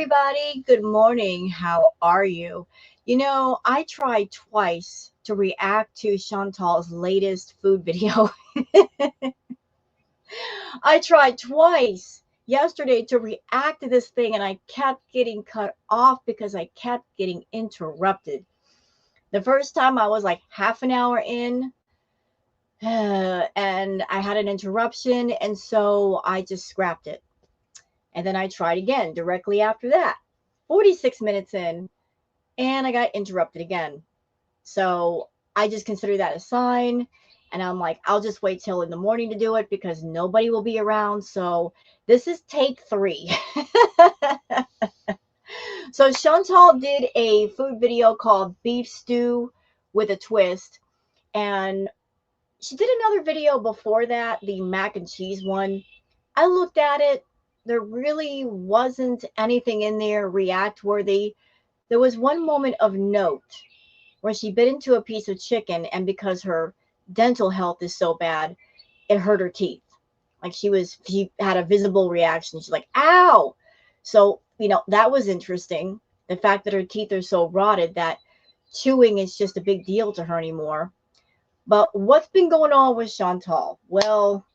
everybody. Good morning. How are you? I tried twice to react to Chantal's latest food video. I tried twice yesterday to react to this thing, and I kept getting cut off because I kept getting interrupted. The first time I was like half an hour in, and I had an interruption, and so I just scrapped it. And then I tried again directly after that, 46 minutes in, and I got interrupted again. So I just consider that a sign. And I'm like, I'll just wait till in the morning to do it because nobody will be around. So this is take 3. So Chantal did a food video called Beef Stew with a Twist. And she did another video before that, the mac and cheese one. I looked at it. There really wasn't anything in there react worthy. There was one moment of note where she bit into a piece of chicken, and because her dental health is so bad, it hurt her teeth. Like she had a visible reaction. She's like, ow. So, that was interesting. The fact that her teeth are so rotted that chewing is just a big deal to her anymore. But what's been going on with Chantal? Well,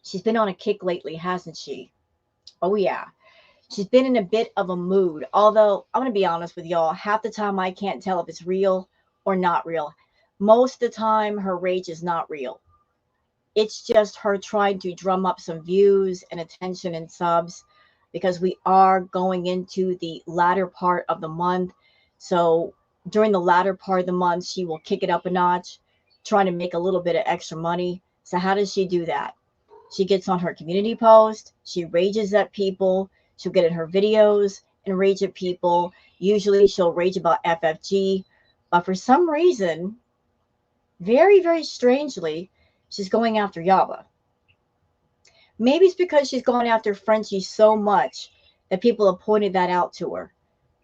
she's been on a kick lately, hasn't she? Oh, yeah. She's been in a bit of a mood. Although, I'm going to be honest with y'all, half the time I can't tell if it's real or not real. Most of the time, her rage is not real. It's just her trying to drum up some views and attention and subs because we are going into the latter part of the month. So during the latter part of the month, she will kick it up a notch, trying to make a little bit of extra money. So how does she do that? She gets on her community post. She rages at people. She'll get in her videos and rage at people. Usually she'll rage about FFG. But for some reason, very, very strangely, she's going after Yaba. Maybe it's because she's going after Frenchie so much that people have pointed that out to her.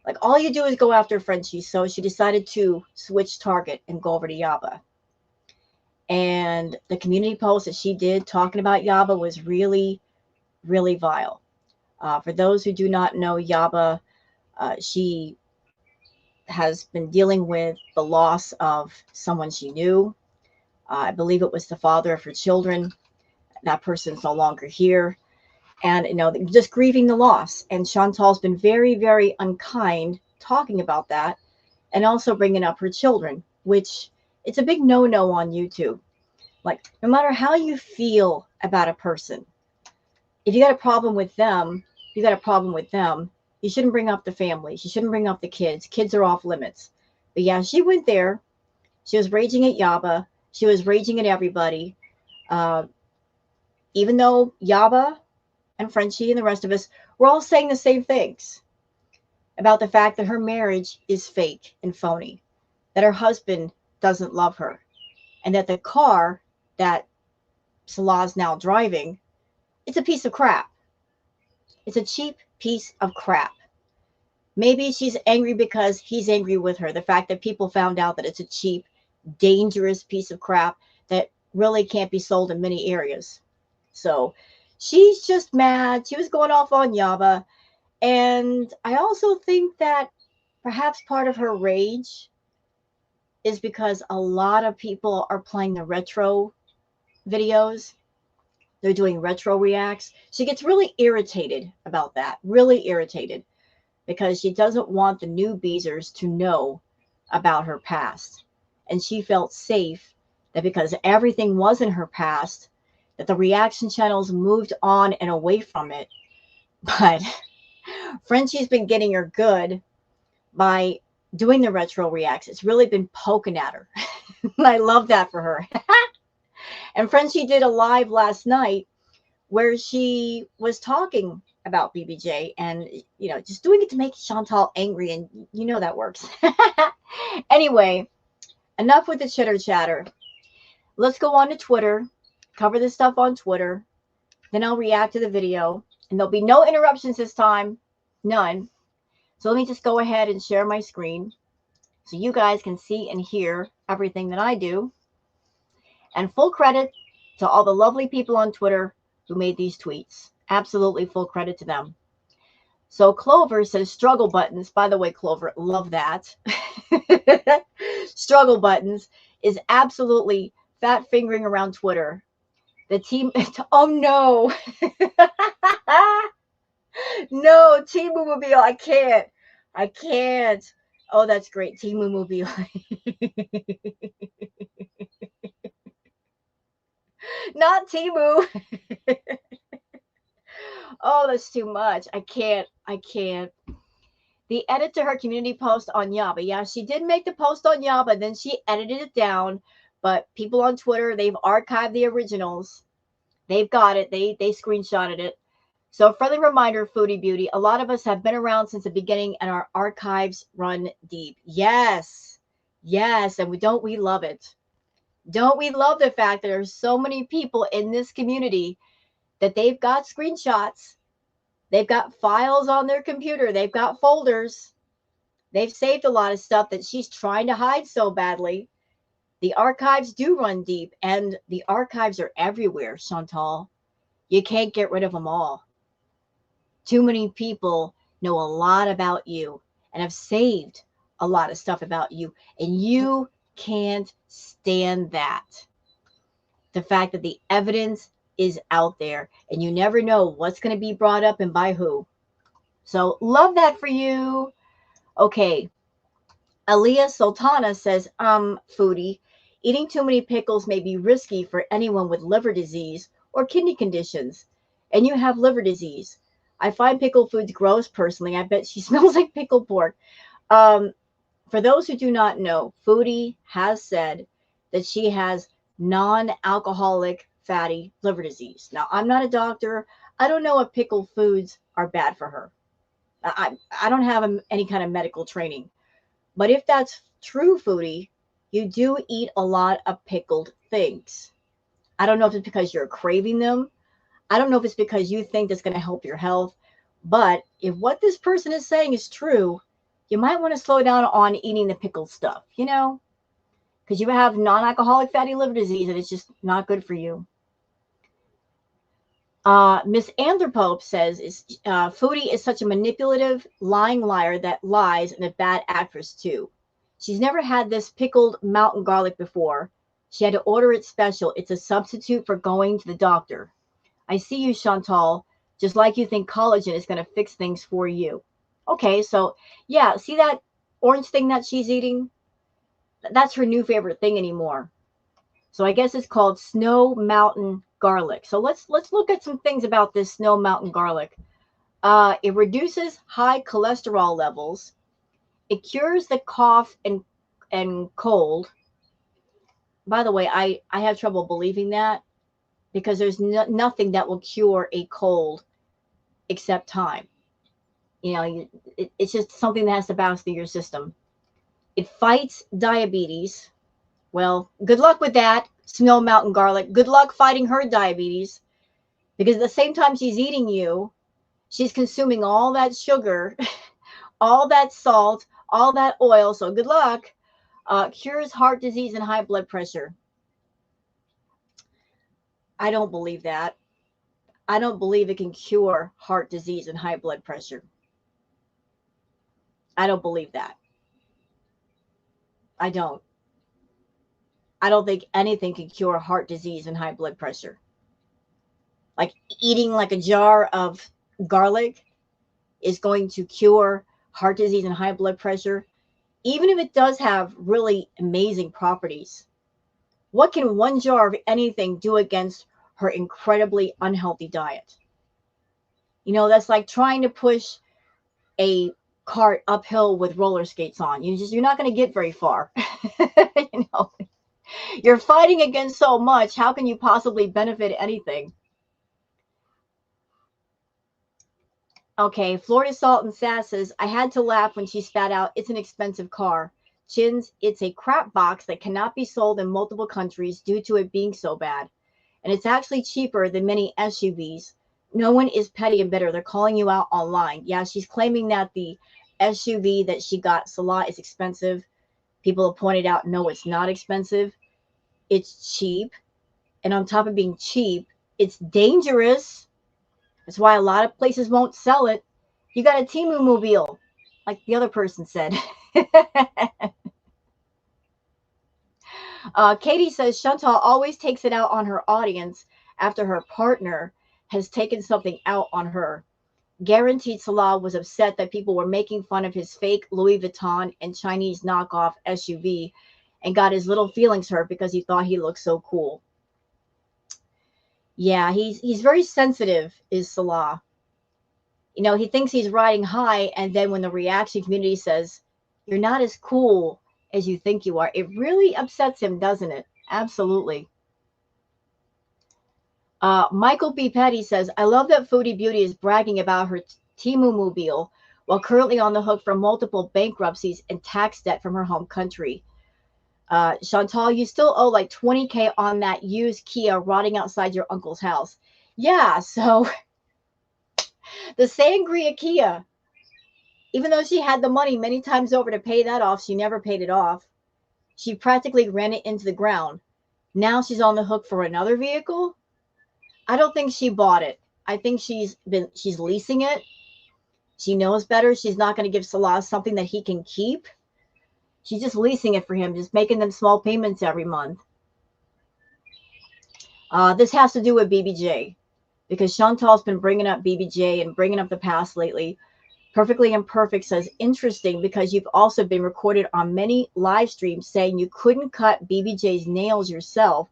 Like, all you do is go after Frenchie. So she decided to switch target and go over to Yaba. And the community post that she did talking about Yaba was really, really vile. For those who do not know Yaba, she has been dealing with the loss of someone she knew. I believe it was the father of her children. That person's no longer here. And, just grieving the loss. And Chantal's been very, very unkind talking about that and also bringing up her children, which it's a big no-no on YouTube. Like, no matter how you feel about a person, if you got a problem with them, you got a problem with them. You shouldn't bring up the family. You shouldn't bring up the kids. Kids are off limits. But yeah, she went there. She was raging at Yaba. She was raging at everybody. Even though Yaba and Frenchie and the rest of us were all saying the same things about the fact that her marriage is fake and phony, that her husband doesn't love her, and that the car that Salah's now driving, it's a piece of crap. It's a cheap piece of crap. Maybe she's angry because he's angry with her. The fact that people found out that it's a cheap, dangerous piece of crap that really can't be sold in many areas. So she's just mad. She was going off on Yaba. And I also think that perhaps part of her rage is because a lot of people are playing the retro videos. They're doing retro reacts. She gets really irritated about that. Really irritated. Because she doesn't want the newbies to know about her past. And she felt safe that because everything was in her past, that the reaction channels moved on and away from it. But Frenchie's been getting her good by doing the retro reacts. It's really been poking at her. I love that for her. And Frenchie did a live last night where she was talking about BBJ and, just doing it to make Chantal angry. And that works. Anyway, enough with the chitter chatter. Let's go on to Twitter, cover this stuff on Twitter. Then I'll react to the video. And there'll be no interruptions this time. None. So let me just go ahead and share my screen so you guys can see and hear everything that I do. And full credit to all the lovely people on Twitter who made these tweets. Absolutely full credit to them. So Clover says struggle buttons. By the way, Clover, love that. Struggle buttons is absolutely fat fingering around Twitter. The team, oh no. No, Timu Mobile, I can't. I can't. Oh, that's great. Timu Mobile. Not Timu. Oh, that's too much. I can't. I can't. The edit to her community post on Yaba. Yeah, she did make the post on Yaba, then she edited it down. But people on Twitter, they've archived the originals. They've got it. They screenshotted it. So, friendly reminder, Foodie Beauty, a lot of us have been around since the beginning and our archives run deep. Yes. Yes. And we love it. Don't we love the fact that there's so many people in this community that they've got screenshots, they've got files on their computer, they've got folders, they've saved a lot of stuff that she's trying to hide so badly. The archives do run deep, and the archives are everywhere, Chantal. You can't get rid of them all. Too many people know a lot about you and have saved a lot of stuff about you, and you can't stand that. The fact that the evidence is out there and you never know what's going to be brought up and by who. So love that for you. Okay. Aliyah Sultana says, Foodie, eating too many pickles may be risky for anyone with liver disease or kidney conditions. And you have liver disease. I find pickle foods gross personally. I bet she smells like pickled pork. For those who do not know, Foodie has said that she has non-alcoholic fatty liver disease. Now, I'm not a doctor. I don't know if pickled foods are bad for her. I don't have any kind of medical training. But if that's true, Foodie, you do eat a lot of pickled things. I don't know if it's because you're craving them. I don't know if it's because you think that's going to help your health. But if what this person is saying is true, you might want to slow down on eating the pickled stuff, because you have non-alcoholic fatty liver disease and it's just not good for you. Miss Anthropope says, Foodie is such a manipulative, lying liar that lies, and a bad actress too. She's never had this pickled mountain garlic before. She had to order it special. It's a substitute for going to the doctor. I see you, Chantal, just like you think collagen is going to fix things for you. Okay, so yeah, see that orange thing that she's eating? That's her new favorite thing anymore. So I guess it's called Snow Mountain garlic. So let's look at some things about this Snow Mountain garlic. It reduces high cholesterol levels. It cures the cough and cold. By the way, I have trouble believing that because there's nothing that will cure a cold except time. It's just something that has to bounce through your system. It fights diabetes. Well, good luck with that, Snow Mountain garlic. Good luck fighting her diabetes, because at the same time she's eating you, she's consuming all that sugar, all that salt, all that oil. So good luck. Cures heart disease and high blood pressure. I don't believe that. I don't believe it can cure heart disease and high blood pressure. I don't believe that. I don't. I don't think anything can cure heart disease and high blood pressure. Like eating like a jar of garlic is going to cure heart disease and high blood pressure, even if it does have really amazing properties. What can one jar of anything do against her incredibly unhealthy diet? That's like trying to push a cart uphill with roller skates on. You're not going to get very far. You're fighting against so much. How can you possibly benefit anything? Okay, Florida Salt and Sass says, I had to laugh when she spat out, it's an expensive car. Chins, it's a crap box that cannot be sold in multiple countries due to it being so bad. And it's actually cheaper than many SUVs. No one is petty and bitter. They're calling you out online. Yeah, she's claiming that the SUV that she got, Salah, is expensive. People have pointed out, no, it's not expensive. It's cheap. And on top of being cheap, it's dangerous. That's why a lot of places won't sell it. You got a Timu mobile, like the other person said. Katie says Chantal always takes it out on her audience after her partner has taken something out on her. Guaranteed Salah was upset that people were making fun of his fake Louis Vuitton and Chinese knockoff SUV and got his little feelings hurt because he thought he looked so cool. Yeah, he's very sensitive, is Salah. You know, he thinks he's riding high, and then when the reaction community says, you're not as cool as you think you are, it really upsets him, doesn't it? Absolutely. Michael B. Petty says, I love that Foodie Beauty is bragging about her Timu mobile while currently on the hook for multiple bankruptcies and tax debt from her home country. Chantal, you still owe like $20K on that used Kia rotting outside your uncle's house. Yeah, so the Sangria Kia, even though she had the money many times over to pay that off, she never paid it off. She practically ran it into the ground. Now she's on the hook for another vehicle. I don't think she bought it. I think she's leasing it. She knows better. She's not going to give Salah something that he can keep. She's just leasing it for him, just making them small payments every month. This has to do with BBJ because Chantal's been bringing up BBJ and bringing up the past lately. Perfectly Imperfect says, interesting because you've also been recorded on many live streams saying you couldn't cut BBJ's nails yourself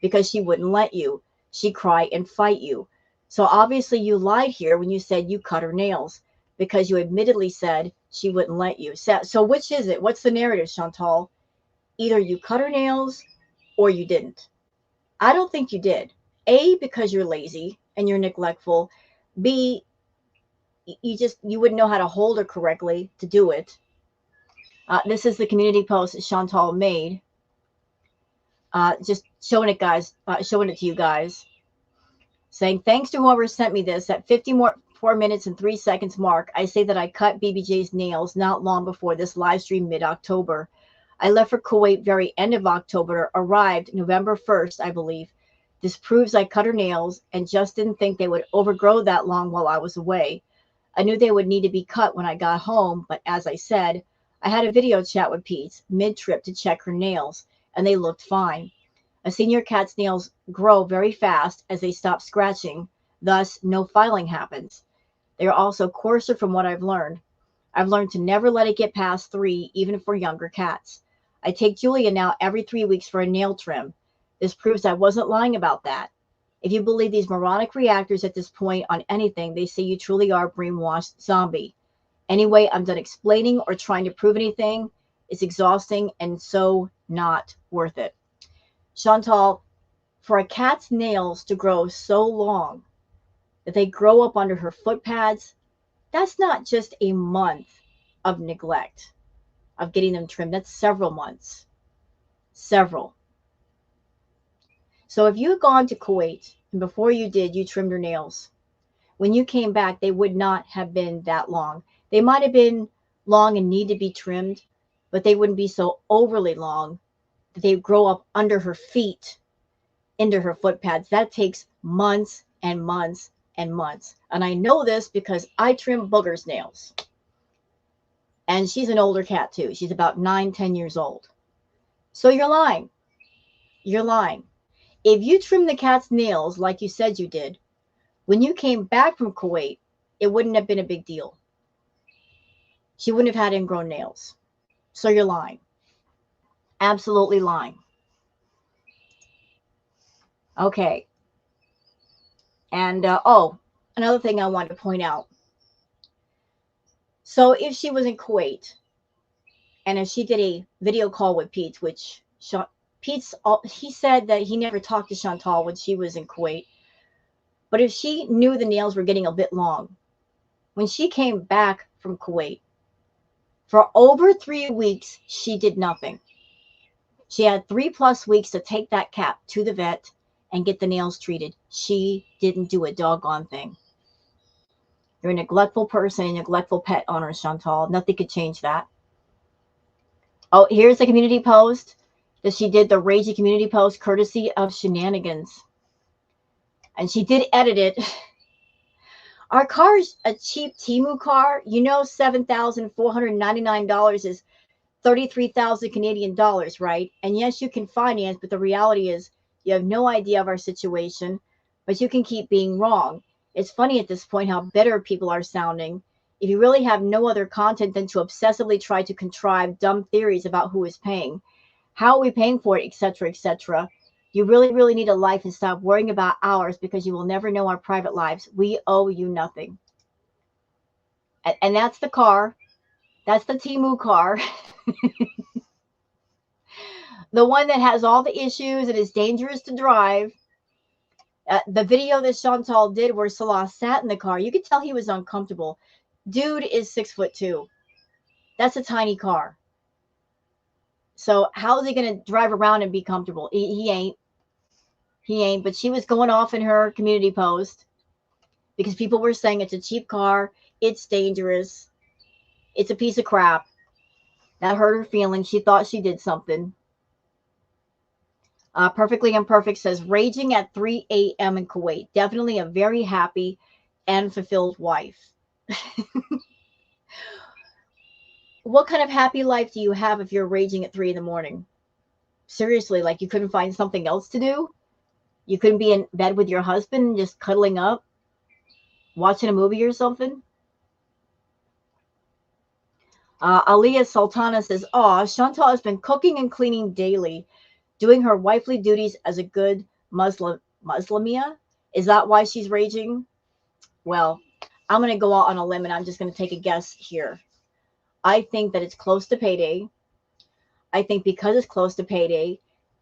because she wouldn't let you. She'd cry and fight you. So obviously you lied here when you said you cut her nails because you admittedly said she wouldn't let you. So which is it? What's the narrative, Chantal? Either you cut her nails or you didn't. I don't think you did. A, because you're lazy and you're neglectful. B, you wouldn't know how to hold her correctly to do it. This is the community post that Chantal made. Just showing it, guys. Showing it to you guys. Saying, thanks to whoever sent me this. At 4 minutes and 3 seconds mark, I say that I cut BBJ's nails not long before this live stream mid-October. I left for Kuwait very end of October, arrived November 1st, I believe. This proves I cut her nails and just didn't think they would overgrow that long while I was away. I knew they would need to be cut when I got home, but as I said, I had a video chat with Pete mid-trip to check her nails, and they looked fine. A senior cat's nails grow very fast as they stop scratching, thus no filing happens. They are also coarser from what I've learned. I've learned to never let it get past 3, even for younger cats. I take Julia now every 3 weeks for a nail trim. This proves I wasn't lying about that. If you believe these moronic reactors at this point on anything, they say you truly are a brainwashed zombie. Anyway, I'm done explaining or trying to prove anything. It's exhausting and so not worth it. Chantal, for a cat's nails to grow so long that they grow up under her foot pads, that's not just a month of neglect of getting them trimmed. That's several months. Several. So if you had gone to Kuwait and before you did, you trimmed her nails, when you came back, they would not have been that long. They might have been long and need to be trimmed, but they wouldn't be so overly long that they grow up under her feet into her foot pads. That takes months and months and months. And I know this because I trim Booger's nails. And she's an older cat too. She's about 9-10 years old. So you're lying. You're lying. If you trim the cat's nails like you said you did, when you came back from Kuwait, it wouldn't have been a big deal. She wouldn't have had ingrown nails. So you're lying. Absolutely lying. Okay. And, another thing I wanted to point out. So if she was in Kuwait, and if she did a video call with Pete, which he said that he never talked to Chantal when she was in Kuwait. But if she knew the nails were getting a bit long, when she came back from Kuwait, for over 3 weeks, she did nothing. She had 3+ weeks to take that cat to the vet and get the nails treated. She didn't do a doggone thing. You're a neglectful person, a neglectful pet owner, Chantal. Nothing could change that. Oh, here's the community post that she did, the Ragey community post, courtesy of Shenanigans. And she did edit it. Our car is a cheap Temu car. You know, $7,499 is 33,000 Canadian dollars, right? And yes, you can finance, but the reality is you have no idea of our situation, but you can keep being wrong. It's funny at this point how bitter people are sounding. If you really have no other content than to obsessively try to contrive dumb theories about who is paying, how are we paying for it, etc., etc., you really, really need a life and stop worrying about ours because you will never know our private lives. We owe you nothing. And that's the car. That's the Temu car. The one that has all the issues and is dangerous to drive. The video that Chantal did where Salah sat in the car, you could tell he was uncomfortable. Dude is 6'2". That's a tiny car. So how is he going to drive around and be comfortable? He ain't. He ain't. But she was going off in her community post because people were saying it's a cheap car. It's dangerous. It's a piece of crap. That hurt her feelings. She thought she did something. Perfectly Imperfect says, raging at 3 a.m. in Kuwait. Definitely a very happy and fulfilled wife. What kind of happy life do you have if you're raging at 3 in the morning? Seriously, like you couldn't find something else to do? You couldn't be in bed with your husband just cuddling up, watching a movie or something? Aliyah Sultana says, Chantal has been cooking and cleaning daily, doing her wifely duties as a good Muslimia. Is that why she's raging? Well, I'm going to go out on a limb and I'm just going to take a guess here. I think that it's close to payday. I think because it's close to payday,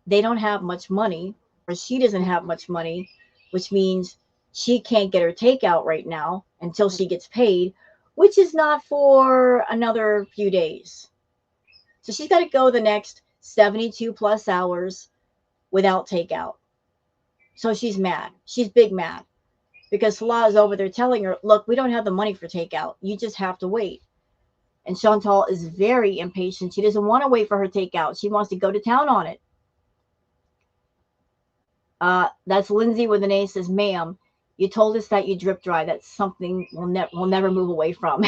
they don't have much money, or she doesn't have much money, which means she can't get her takeout right now until she gets paid, which is not for another few days. So she's got to go the next 72 plus hours without takeout. So she's mad. She's big mad because Salah is over there telling her, look, we don't have the money for takeout. You just have to wait. And Chantal is very impatient. She doesn't want to wait for her takeout. She wants to go to town on it. That's Lindsay with an A says, ma'am, you told us that you drip dry. That's something we'll never move away from.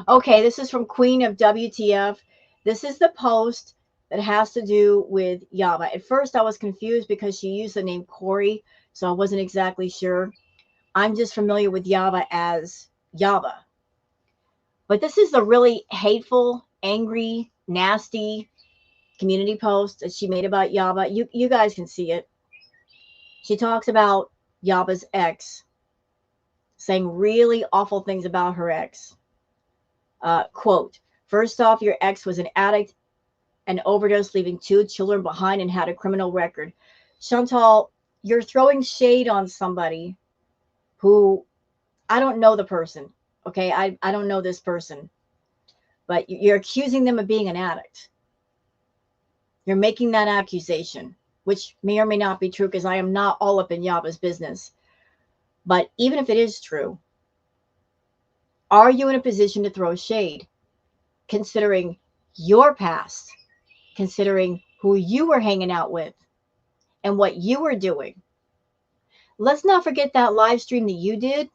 Okay, this is from Queen of WTF. This is the post that has to do with Yaba. At first, I was confused because she used the name Corey, so I wasn't exactly sure. I'm just familiar with Yaba as Yaba. But this is a really hateful, angry, nasty community post that she made about Yaba. You guys can see it. She talks about Yaba's ex, saying really awful things about her ex. Quote, first off, your ex was an addict and overdose, leaving 2 children behind and had a criminal record. Chantal, you're throwing shade on somebody who, I don't know the person. Okay, I don't know this person. But you're accusing them of being an addict. You're making that accusation, which may or may not be true because I am not all up in Yaba's business. But even if it is true, are you in a position to throw shade, considering your past, considering who you were hanging out with and what you were doing? Let's not forget that live stream that you did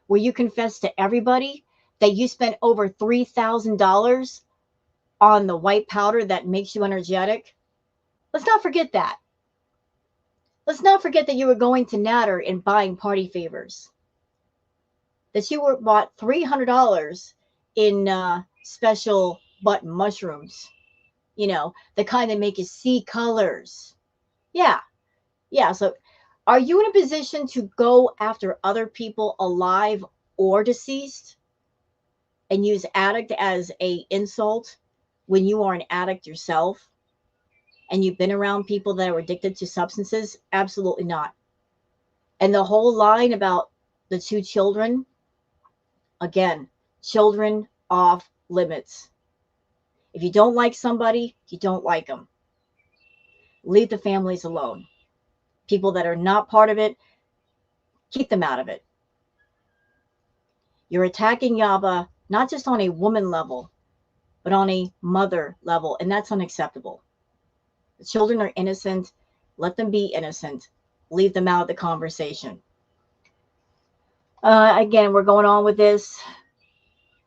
where you confessed to everybody that you spent over $3,000 on the white powder that makes you energetic. Let's not forget that. Let's not forget that you were going to Natter and buying party favors. That you bought $300 in special button mushrooms. You know, the kind that make you see colors. Yeah. So are you in a position to go after other people alive or deceased and use addict as an insult when you are an addict yourself and you've been around people that are addicted to substances? Absolutely not. And the whole line about the 2 children, again, children off limits. If you don't like somebody, you don't like them. Leave the families alone. People that are not part of it, keep them out of it. You're attacking Yaba not just on a woman level, but on a mother level, and that's unacceptable. The children are innocent. Let them be innocent. Leave them out of the conversation. Again, we're going on with this.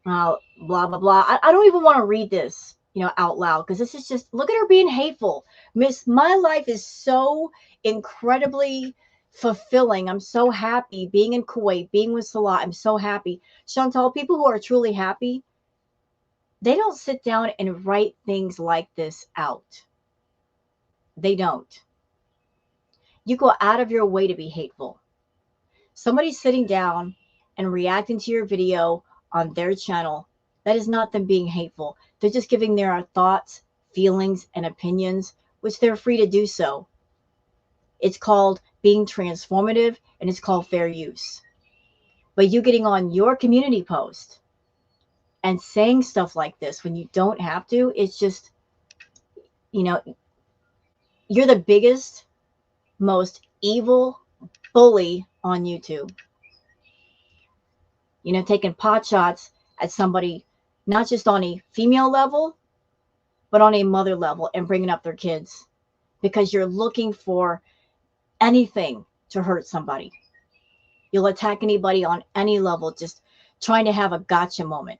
Blah, blah, blah. I don't even want to read this, out loud, because this is just, look at her being hateful. Miss, my life is so incredibly fulfilling. I'm so happy being in Kuwait, being with Salah. I'm so happy. Chantal, people who are truly happy, they don't sit down and write things like this out. They don't. You go out of your way to be hateful. Somebody sitting down and reacting to your video on their channel, that is not them being hateful. They're just giving their thoughts, feelings, and opinions, which they're free to do so. It's called being transformative, and it's called fair use. But you getting on your community post and saying stuff like this when you don't have to, it's just, you're the biggest, most evil bully on YouTube. Taking pot shots at somebody, not just on a female level, but on a mother level, and bringing up their kids because you're looking for anything to hurt somebody. You'll attack anybody on any level, just trying to have a gotcha moment.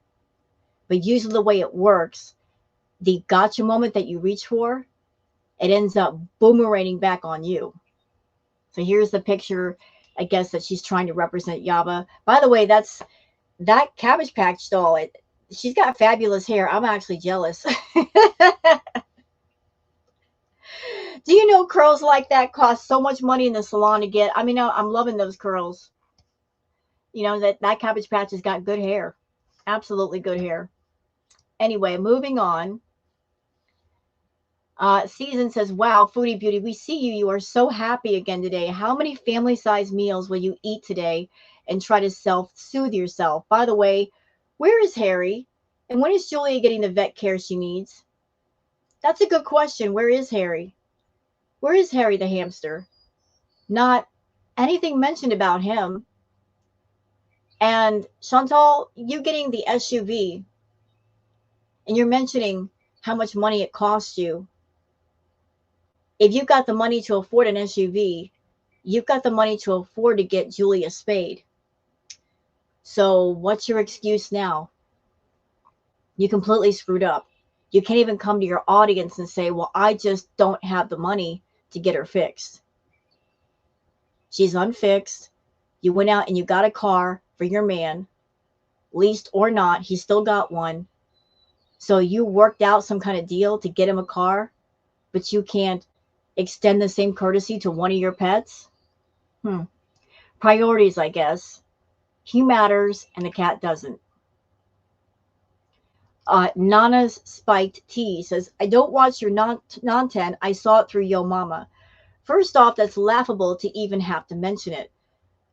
But usually the way it works, the gotcha moment that you reach for, it ends up boomeranging back on you. So here's the picture, I guess, that she's trying to represent Yaba. By the way, that Cabbage Patch doll, she's got fabulous hair. I'm actually jealous. Do you know curls like that cost so much money in the salon to get? I mean, I'm loving those curls. That Cabbage Patch has got good hair. Absolutely good hair. Anyway, moving on. Season says, wow, Foodie Beauty, we see you. You are so happy again today. How many family-sized meals will you eat today and try to self-soothe yourself? By the way, where is Harry? And when is Julia getting the vet care she needs? That's a good question. Where is Harry? Where is Harry the hamster? Not anything mentioned about him. And Chantal, you getting the SUV, and you're mentioning how much money it costs you. If you've got the money to afford an SUV, you've got the money to afford to get Julia spayed. So what's your excuse now? You completely screwed up. You can't even come to your audience and say, well, I just don't have the money to get her fixed. She's unfixed. You went out and you got a car for your man, leased or not, he still got one. So you worked out some kind of deal to get him a car, but you can't extend the same courtesy to one of your pets? Priorities, I guess. He matters and the cat doesn't. Nana's Spiked Tea says, I don't watch your non-10. I saw it through Yo Mama. First off, that's laughable to even have to mention it.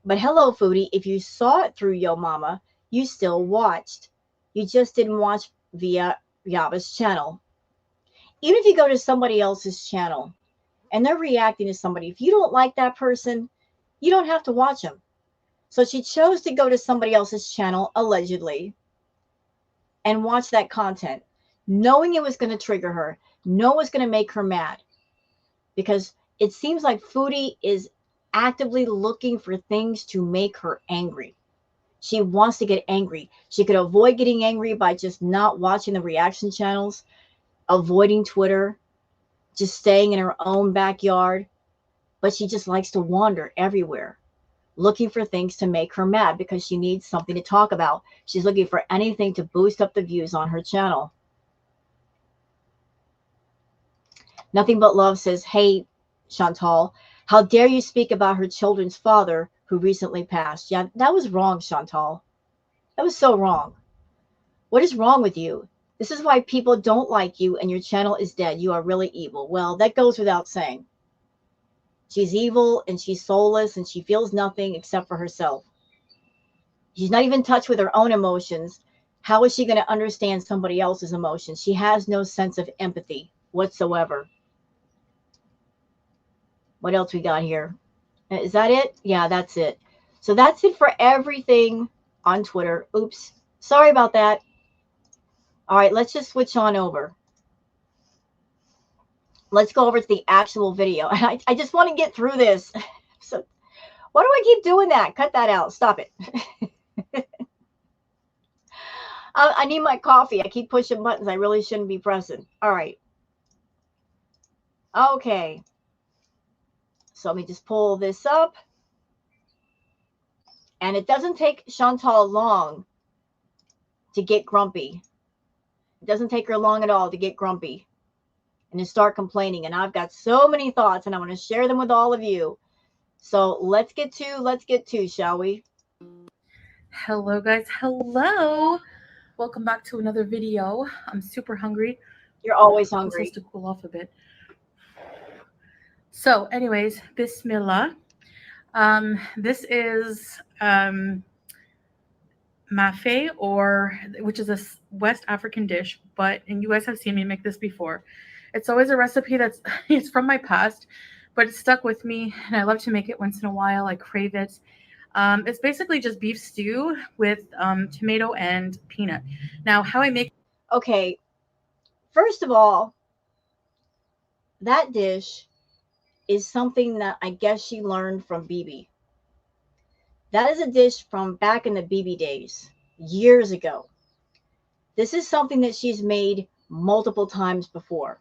But hello, Foodie, if you saw it through Yo Mama, you still watched. You just didn't watch via Yaba's channel. Even if you go to somebody else's channel and they're reacting to somebody, if you don't like that person, you don't have to watch them. So she chose to go to somebody else's channel, allegedly, and watch that content, knowing it was going to trigger her, know it was going to make her mad. Because it seems like Foodie is actively looking for things to make her angry. She wants to get angry. She could avoid getting angry by just not watching the reaction channels, avoiding Twitter, just staying in her own backyard. But she just likes to wander everywhere, looking for things to make her mad because she needs something to talk about. She's looking for anything to boost up the views on her channel. Nothing But Love says, hey, Chantal, how dare you speak about her children's father who recently passed? Yeah, that was wrong, Chantal. That was so wrong. What is wrong with you? This is why people don't like you and your channel is dead. You are really evil. Well, that goes without saying. She's evil and she's soulless and she feels nothing except for herself. She's not even in touch with her own emotions. How is she going to understand somebody else's emotions? She has no sense of empathy whatsoever. What else we got here? Is that it? Yeah, that's it. So that's it for everything on Twitter. Oops. Sorry about that. All right, let's just switch on over. Let's go over to the actual video. I just want to get through this. So why do I keep doing that? Cut that out. Stop it. I need my coffee. I keep pushing buttons I really shouldn't be pressing. All right. Okay. So let me just pull this up. And it doesn't take Chantal long to get grumpy. It doesn't take her long at all to get grumpy and to start complaining. And I've got so many thoughts and I want to share them with all of you. So let's get to, shall we? Hello guys, hello. Welcome back to another video. I'm super hungry. You're always I'm hungry. supposed to cool off a bit. So anyways, Bismillah. This is mafe, or which is a West African dish, but and you guys have seen me make this before. It's always a recipe that's it's from my past, but it's stuck with me and I love to make it once in a while. I crave it. It's basically just beef stew with tomato and peanut. Now, how I make Okay. First of all, that dish is something that I guess she learned from BB. That is a dish from back in the BB days, years ago. This is something that she's made multiple times before.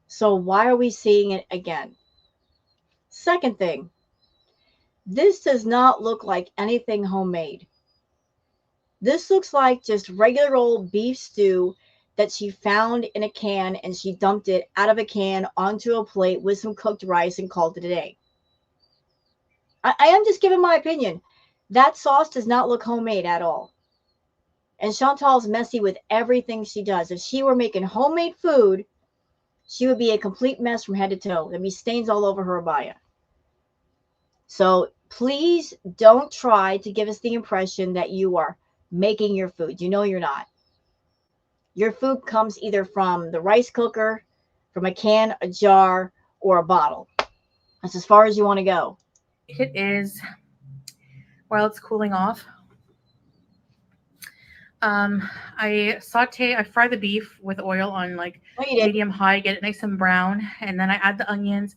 So why are we seeing it again? Second thing, this does not look like anything homemade. This looks like just regular old beef stew that she found in a can and she dumped it out of a can onto a plate with some cooked rice and called it a day. I am just giving my opinion. That sauce does not look homemade at all. And Chantal's messy with everything she does. If she were making homemade food, she would be a complete mess from head to toe. There'd be stains all over her abaya. So please don't try to give us the impression that you are making your food. You know you're not. Your food comes either from the rice cooker, from a can, a jar, or a bottle. That's as far as you want to go. it is while it's cooling off. I fry the beef with oil on like No, you didn't. medium high, get it nice and brown, and then I add the onions,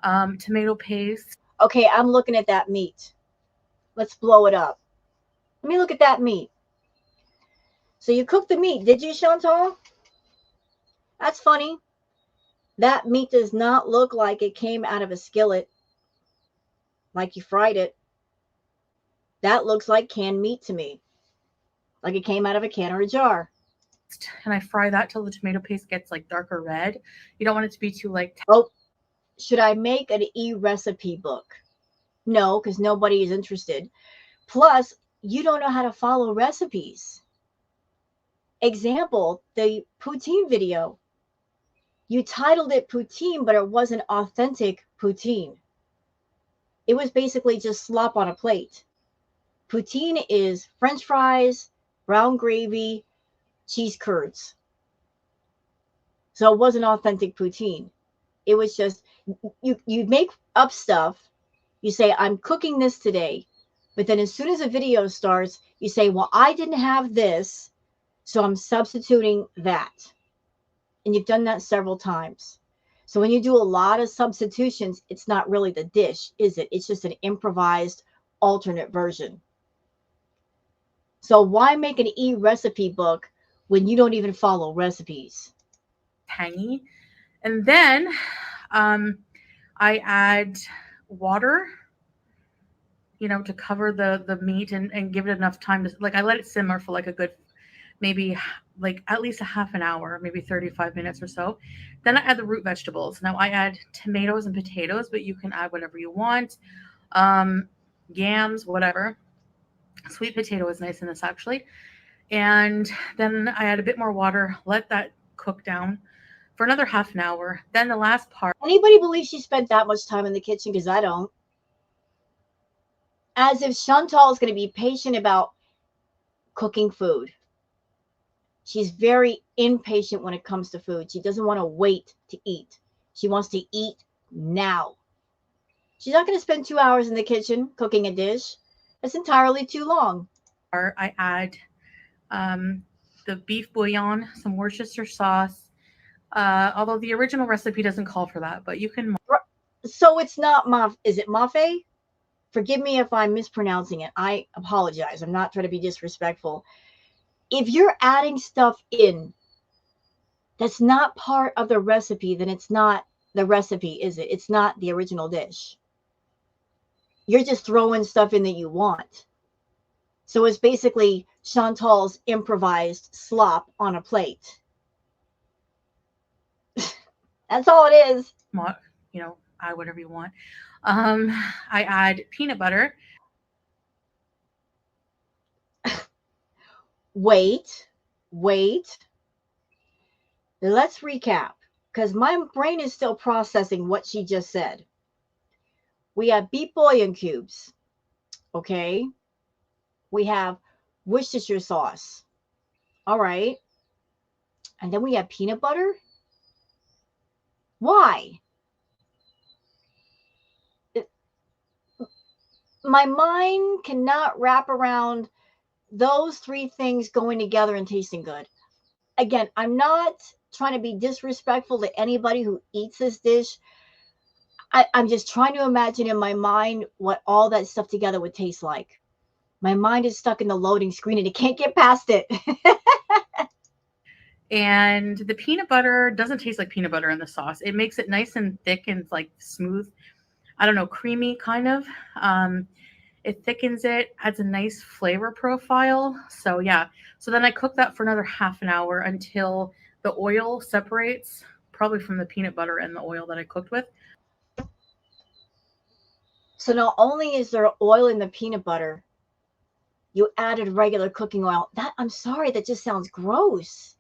tomato paste. Okay, I'm looking at that meat. Let's blow it up. Let me look at that meat. So you cooked the meat, did you, Chantal? That's funny. That meat does not look like it came out of a skillet, like you fried it. That looks like canned meat to me, like it came out of a can or a jar. And I fry that till the tomato paste gets like darker red. You don't want it to be too like Oh, should I make an e-recipe book? No, because nobody is interested. Plus, you don't know how to follow recipes. Example, the poutine video. You titled it poutine, but it wasn't authentic poutine. It was basically just slop on a plate. Poutine is French fries, brown gravy, cheese curds. So it wasn't authentic poutine. It was just, you make up stuff. You say, I'm cooking this today. But then as soon as a video starts, you say, well, I didn't have this, so I'm substituting that. And you've done that several times. So when you do a lot of substitutions, it's not really the dish, is it? It's just an improvised alternate version. So why make an e-recipe book when you don't even follow recipes? tangy. And then I add water, to cover the meat and give it enough time to like I let it simmer for like a good maybe like at least a half an hour, maybe 35 minutes or so. Then I add the root vegetables. Now I add tomatoes and potatoes, but you can add whatever you want. Um, Yams, whatever. Sweet potato is nice in this actually. And then I add a bit more water, let that cook down for another half an hour. Then the last part. Anybody believe she spent that much time in the kitchen? Because I don't. As if Chantal is going to be patient about cooking food. She's very impatient when it comes to food. She doesn't want to wait to eat. She wants to eat now. She's not going to spend 2 hours in the kitchen cooking a dish. That's entirely too long. I add the beef bouillon, some Worcestershire sauce. Although the original recipe doesn't call for that, but you can. So it's not is it mafe? Forgive me if I'm mispronouncing it. I apologize. I'm not trying to be disrespectful. If you're adding stuff in that's not part of the recipe, then it's not the recipe, is it? It's not the original dish. You're just throwing stuff in that you want. So it's basically Chantal's improvised slop on a plate. That's all it is. You know, add whatever you want. I add peanut butter. Wait. Let's recap, because my brain is still processing what she just said. We have beef bouillon cubes. Okay. We have Worcestershire sauce. All right. And then we have peanut butter. Why? My mind cannot wrap around those three things going together and tasting good. Again, I'm not trying to be disrespectful to anybody who eats this dish. I'm just trying to imagine in my mind what all that stuff together would taste like. My mind is stuck in the loading screen and it can't get past it. And the peanut butter doesn't taste like peanut butter in the sauce. It makes it nice and thick and like smooth. I don't know, creamy kind of. It thickens it, adds a nice flavor profile. So yeah. So then I cook that for another half an hour until the oil separates, probably from the peanut butter and the oil that I cooked with. So not only is there oil in the peanut butter, you added regular cooking oil. I'm sorry, that just sounds gross.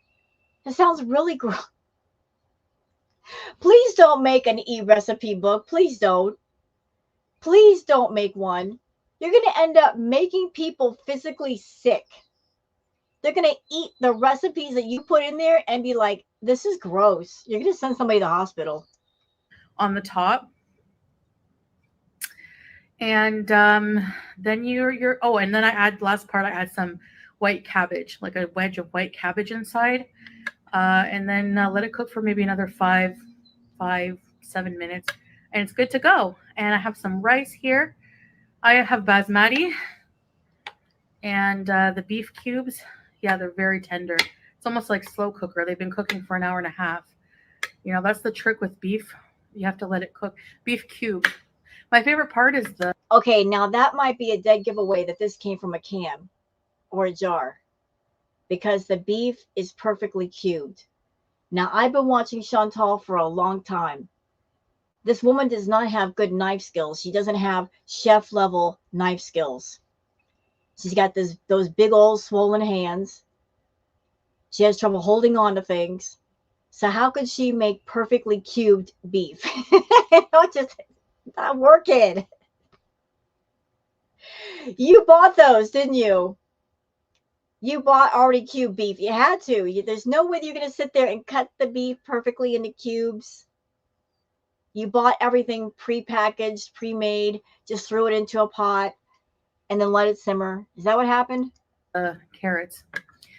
That sounds really gross. Please don't make an e-recipe book. Please don't. Please don't make one. You're going to end up making people physically sick. They're going to eat the recipes that you put in there and be like, this is gross. You're going to send somebody to the hospital. On the top. And then and then I add, last part, I add some white cabbage, like a wedge of white cabbage inside. And then let it cook for maybe another 7 minutes. And it's good to go. And I have some rice here. I have basmati. And the beef cubes, yeah, they're very tender. It's almost like slow cooker. They've been cooking for an hour and a half. You know, that's the trick with beef. You have to let it cook. Beef cube. My favorite part is the... Okay, now that might be a dead giveaway that this came from a can or a jar, because the beef is perfectly cubed. Now, I've been watching Chantal for a long time. This woman does not have good knife skills. She doesn't have chef level knife skills. She's got those big old swollen hands. She has trouble holding on to things. So how could she make perfectly cubed beef? It's just not working. You bought those, didn't you? You bought already cubed beef. You had to. There's no way you're going to sit there and cut the beef perfectly into cubes. You bought everything pre-packaged, pre-made, just threw it into a pot and then let it simmer. Is that what happened? Carrots.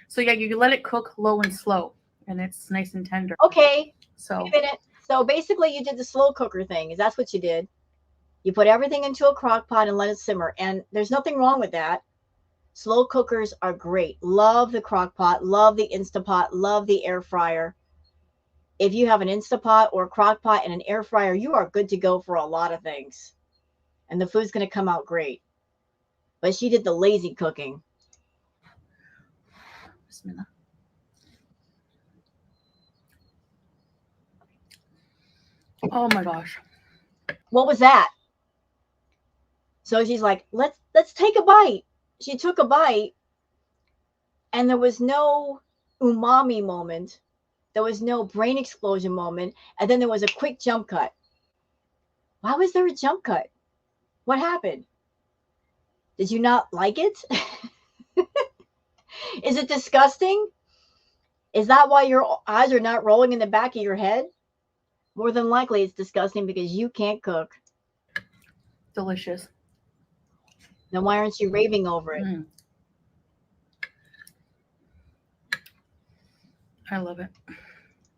So yeah, you let it cook low and slow, and it's nice and tender. Okay. So wait a minute. So basically you did the slow cooker thing. Is that's what you did? You put everything into a crock pot and let it simmer. And there's nothing wrong with that. Slow cookers are great. Love the crock pot, love the Instapot, love the air fryer. If you have an Instapot or a crock pot and an air fryer, you are good to go for a lot of things. And the food's going to come out great. But she did the lazy cooking. Bismillah. Oh my gosh. What was that? So she's like, let's take a bite. She took a bite and there was no umami moment. There was no brain explosion moment. And then there was a quick jump cut. Why was there a jump cut? What happened? Did you not like it? Is it disgusting? Is that why your eyes are not rolling in the back of your head? More than likely it's disgusting because you can't cook. Delicious. Then why aren't you raving over it? I love it.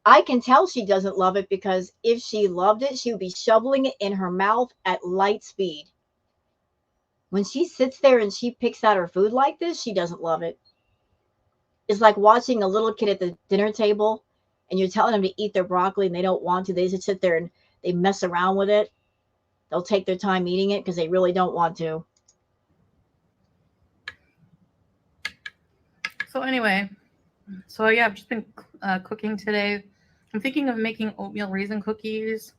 I can tell she doesn't love it because if she loved it, she would be shoveling it in her mouth at light speed. When she sits there and she picks out her food like this, she doesn't love it. It's like watching a little kid at the dinner table and you're telling them to eat their broccoli and they don't want to. They just sit there and they mess around with it. They'll take their time eating it because they really don't want to. So anyway, so yeah, I've just been cooking today. I'm thinking of making oatmeal raisin cookies.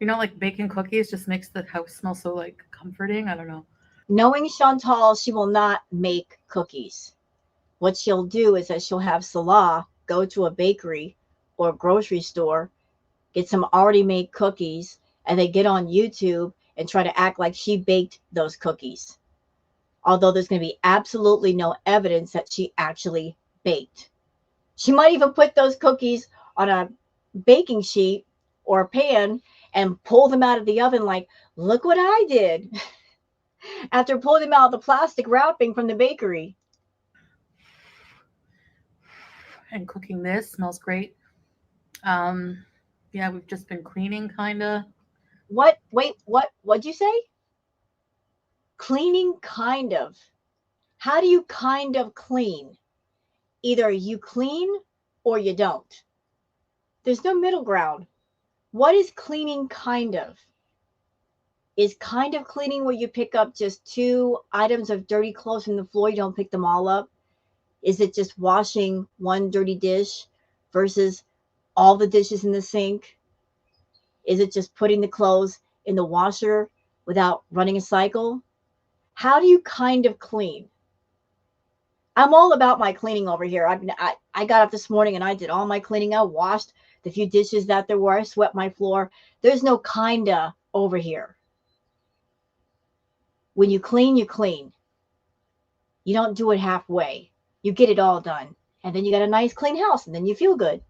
You know, like baking cookies just makes the house smell so like comforting. I don't know. Knowing Chantal, she will not make cookies. What she'll do is that she'll have Salah go to a bakery or a grocery store, get some already made cookies, and they get on YouTube and try to act like she baked those cookies. Although there's going to be absolutely no evidence that she actually baked. She might even put those cookies on a baking sheet or a pan and pull them out of the oven like, look what I did, after pulling them out of the plastic wrapping from the bakery. And cooking this smells great. Um, yeah, we've just been cleaning kind of. What? Wait, what'd you say? Cleaning kind of. How do you kind of clean? Either you clean or you don't. There's no middle ground. What is cleaning kind of? Is kind of cleaning where you pick up just 2 items of dirty clothes from the floor, you don't pick them all up? Is it just washing one dirty dish versus all the dishes in the sink? Is it just putting the clothes in the washer without running a cycle? How do you kind of clean? I'm all about my cleaning over here. I got up this morning and I did all my cleaning. I washed the few dishes that there were. I swept my floor. There's no kinda over here. When you clean, you clean. You don't do it halfway. You get it all done. And then you got a nice clean house and then you feel good.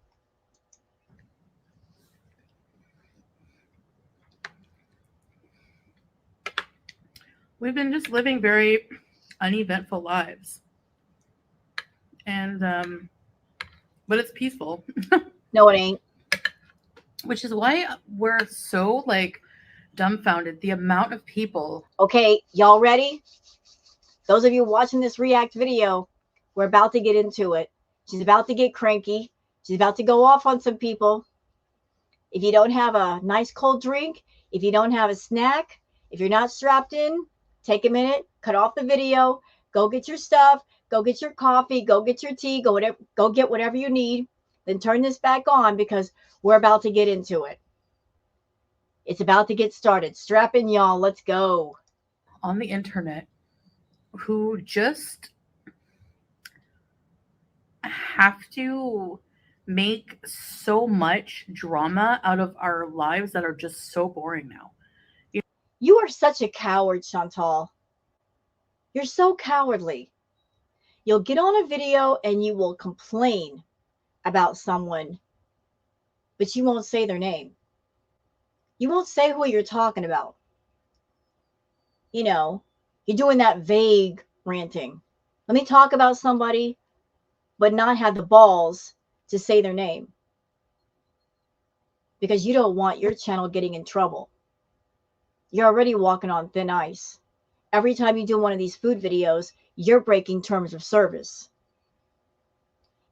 We've been just living very uneventful lives. And but it's peaceful. No, it ain't. Which is why we're so like dumbfounded. The amount of people. Okay, y'all ready? Those of you watching this react video, we're about to get into it. She's about to get cranky. She's about to go off on some people. If you don't have a nice cold drink, if you don't have a snack, if you're not strapped in, take a minute, cut off the video, go get your stuff, go get your coffee, go get your tea, go get whatever you need, then turn this back on because we're about to get into it. It's about to get started. Strap in, y'all. Let's go. On the internet who just have to make so much drama out of our lives that are just so boring now. You are such a coward, Chantal. You're so cowardly. You'll get on a video and you will complain about someone, but you won't say their name. You won't say who you're talking about. You know, you're doing that vague ranting. Let me talk about somebody, but not have the balls to say their name because you don't want your channel getting in trouble. You're already walking on thin ice. Every time you do one of these food videos, you're breaking terms of service.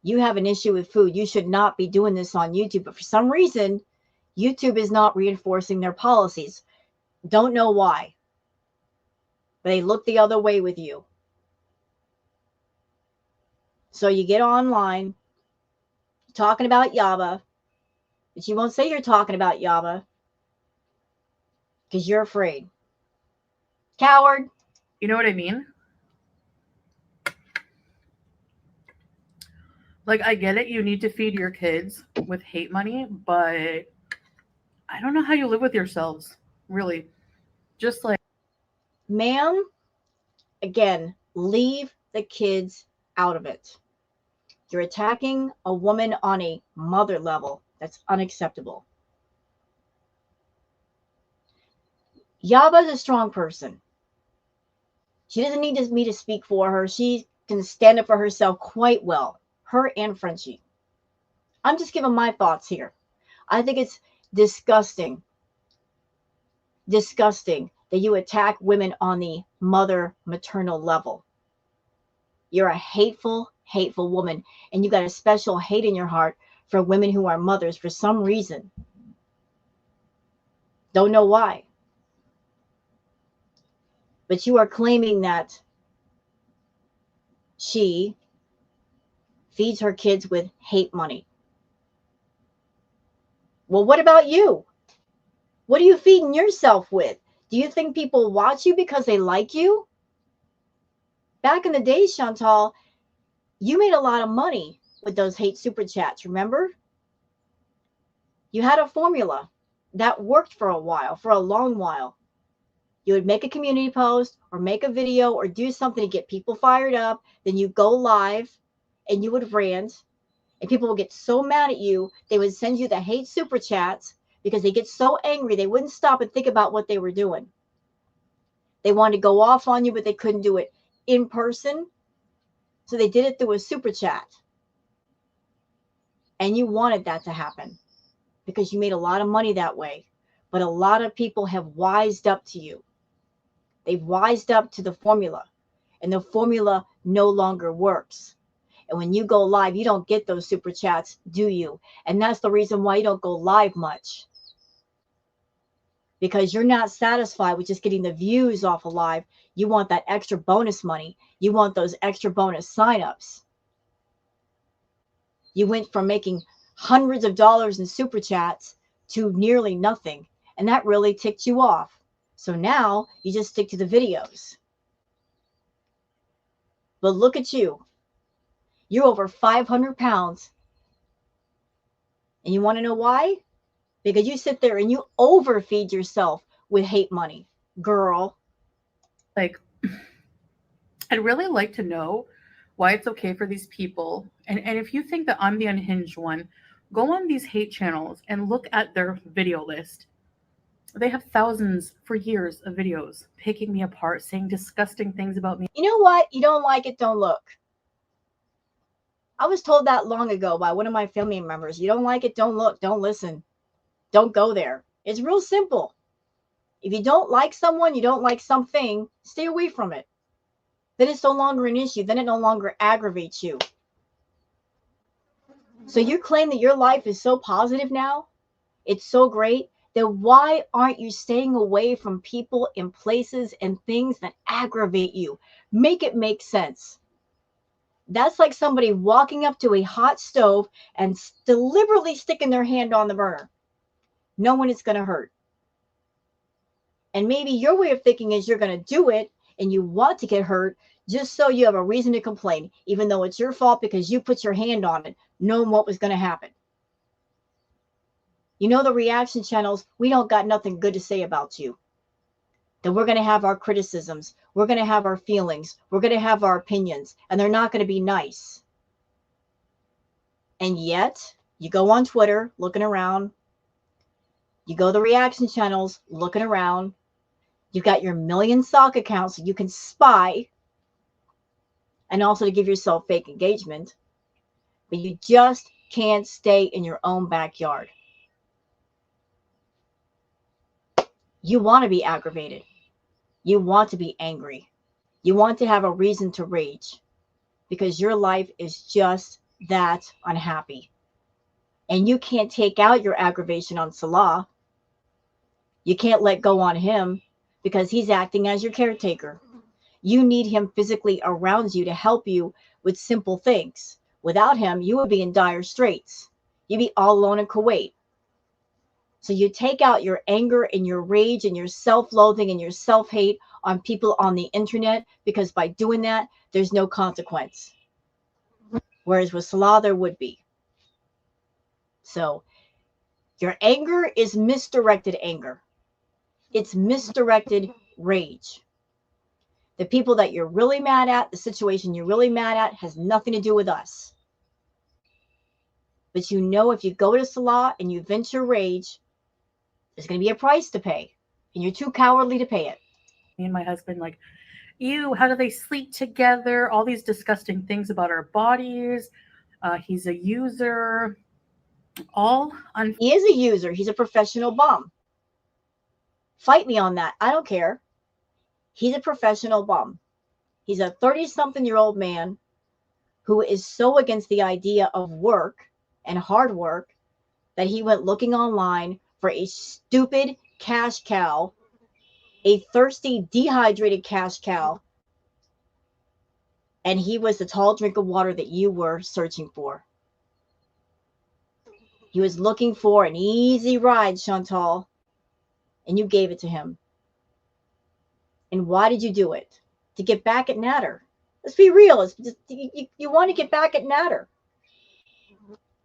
You have an issue with food. You should not be doing this on YouTube, but for some reason, YouTube is not reinforcing their policies. Don't know why. But they look the other way with you. So you get online talking about Yaba, but you won't say you're talking about Yaba because you're afraid. Coward. You know what I mean? Like, I get it. You need to feed your kids with hate money, but I don't know how you live with yourselves, really. Just like, Ma'am, again, leave the kids out of it. You're attacking a woman on a mother level. That's unacceptable. Yaba's a strong person. She doesn't need me to speak for her. She can stand up for herself quite well. Her and Frenchie. I'm just giving my thoughts here. I think it's disgusting. Disgusting that you attack women on the mother maternal level. You're a hateful, hateful woman. And you got a special hate in your heart for women who are mothers for some reason. Don't know why. But you are claiming that she feeds her kids with hate money. Well, what about you? What are you feeding yourself with? Do you think people watch you because they like you? Back in the day, Chantal, you made a lot of money with those hate super chats, remember? You had a formula that worked for a while, for a long while. You would make a community post or make a video or do something to get people fired up. Then you go live and you would rant, and people would get so mad at you, they would send you the hate super chats because they get so angry they wouldn't stop and think about what they were doing. They wanted to go off on you, but they couldn't do it in person. So they did it through a super chat. And you wanted that to happen because you made a lot of money that way. But a lot of people have wised up to you. They've wised up to the formula, and the formula no longer works. And when you go live, you don't get those super chats, do you? And that's the reason why you don't go live much. Because you're not satisfied with just getting the views off of live. You want that extra bonus money. You want those extra bonus signups. You went from making hundreds of dollars in super chats to nearly nothing. And that really ticked you off. So now you just stick to the videos. But look at you. You're over 500 pounds. And you want to know why? Because you sit there and you overfeed yourself with hate money. Girl. Like, I'd really like to know why it's okay for these people. And if you think that I'm the unhinged one, go on these hate channels and look at their video list. They have thousands for years of videos picking me apart, saying disgusting things about me. You know what? You don't like it, don't look. I was told that long ago by one of my family members. You don't like it, don't look, don't listen. Don't go there. It's real simple. If you don't like someone, you don't like something, stay away from it. Then it's no longer an issue. Then it no longer aggravates you. So you claim that your life is so positive now, it's so great, then why aren't you staying away from people and places and things that aggravate you? Make it make sense. That's like somebody walking up to a hot stove and deliberately sticking their hand on the burner. Knowing it's going to hurt. And maybe your way of thinking is you're going to do it and you want to get hurt just so you have a reason to complain, even though it's your fault because you put your hand on it, knowing what was going to happen. You know, the reaction channels, we don't got nothing good to say about you. That we're going to have our criticisms. We're going to have our feelings. We're going to have our opinions. And they're not going to be nice. And yet, you go on Twitter looking around. You go to the reaction channels looking around. You've got your million sock accounts so you can spy. And also to give yourself fake engagement. But you just can't stay in your own backyard. You want to be aggravated. You want to be angry. You want to have a reason to rage because your life is just that unhappy. And you can't take out your aggravation on Salah. You can't let go on him because he's acting as your caretaker. You need him physically around you to help you with simple things. Without him, you would be in dire straits. You'd be all alone in Kuwait. So you take out your anger and your rage and your self-loathing and your self-hate on people on the internet because by doing that, there's no consequence. Whereas with Salah, there would be. So your anger is misdirected anger. It's misdirected rage. The people that you're really mad at, the situation you're really mad at has nothing to do with us. But you know if you go to Salah and you vent your rage, there's going to be a price to pay, and you're too cowardly to pay it. Me and my husband, like, ew, how do they sleep together? All these disgusting things about our bodies. He's a user. He is a user. He's a professional bum. Fight me on that. I don't care. He's a professional bum. He's a 30-something-year-old man who is so against the idea of work and hard work that he went looking online for a stupid cash cow, a thirsty, dehydrated cash cow, and he was the tall drink of water that you were searching for. He was looking for an easy ride, Chantal, and you gave it to him. And why did you do it? To get back at Natter. Let's be real. It's just, you want to get back at Natter.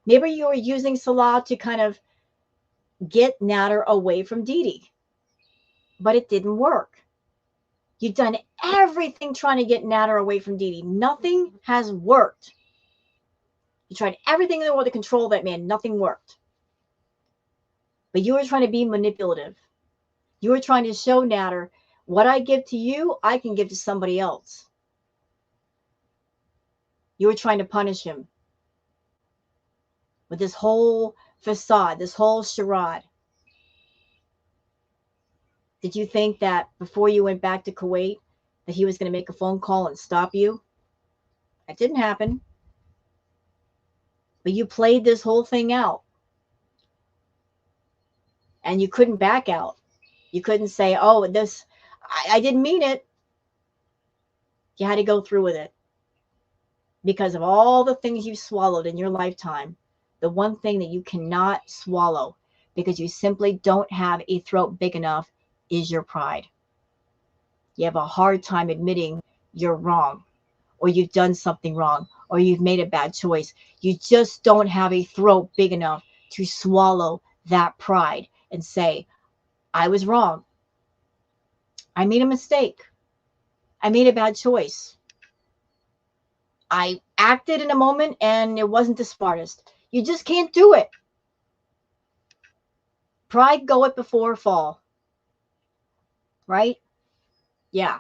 Maybe you were using Salah to kind of get Natter away from Dee Dee. But it didn't work. You've done everything trying to get Natter away from Dee Dee. Nothing has worked. You tried everything in the world to control that man. Nothing worked. But you were trying to be manipulative. You were trying to show Natter, what I give to you, I can give to somebody else. You were trying to punish him with this whole facade, this whole charade. Did you think that before you went back to Kuwait that he was going to make a phone call and stop you? That didn't happen. But you played this whole thing out. And you couldn't back out. You couldn't say, oh, this, I didn't mean it. You had to go through with it. Because of all the things you've swallowed in your lifetime, the one thing that you cannot swallow because you simply don't have a throat big enough is your pride. You have a hard time admitting you're wrong, or you've done something wrong, or you've made a bad choice. You just don't have a throat big enough to swallow that pride and say, I was wrong. I made a mistake. I made a bad choice. I acted in a moment and it wasn't the smartest. You just can't do it. Pride goeth before a fall. Right? Yeah.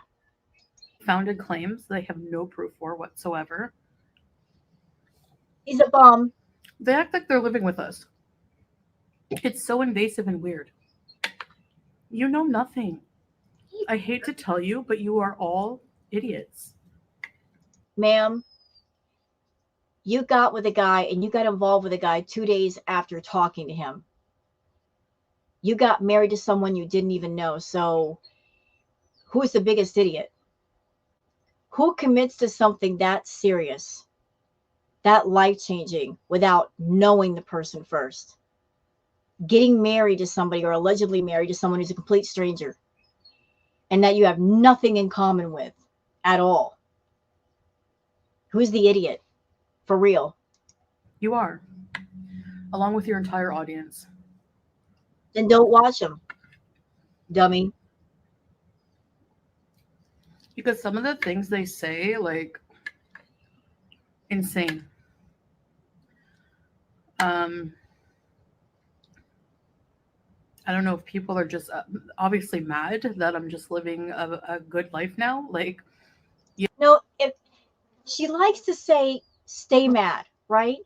Founded claims they have no proof for whatsoever. He's a bum. They act like they're living with us. It's so invasive and weird. You know nothing. I hate to tell you, but you are all idiots. Ma'am, you got with a guy and you got involved with a guy 2 days after talking to him. You got married to someone you didn't even know. So who's the biggest idiot? Who commits to something that serious, that life-changing, without knowing the person first? Getting married to somebody or allegedly married to someone who's a complete stranger and that you have nothing in common with at all. Who's the idiot? For real. You are, along with your entire audience. Then don't watch them, dummy. Because some of the things they say, like, insane. I don't know if people are just obviously mad that I'm just living a good life now. Like, No, if she likes to say, stay mad, right?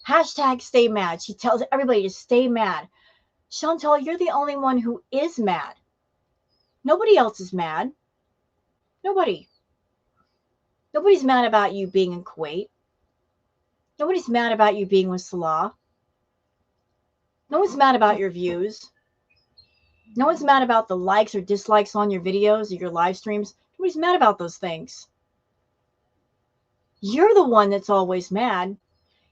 Hashtag stay mad. She tells everybody to stay mad. Chantal, you're the only one who is mad. Nobody else is mad. Nobody. Nobody's mad about you being in Kuwait. Nobody's mad about you being with Salah. No one's mad about your views. No one's mad about the likes or dislikes on your videos or your live streams. Nobody's mad about those things. You're the one that's always mad.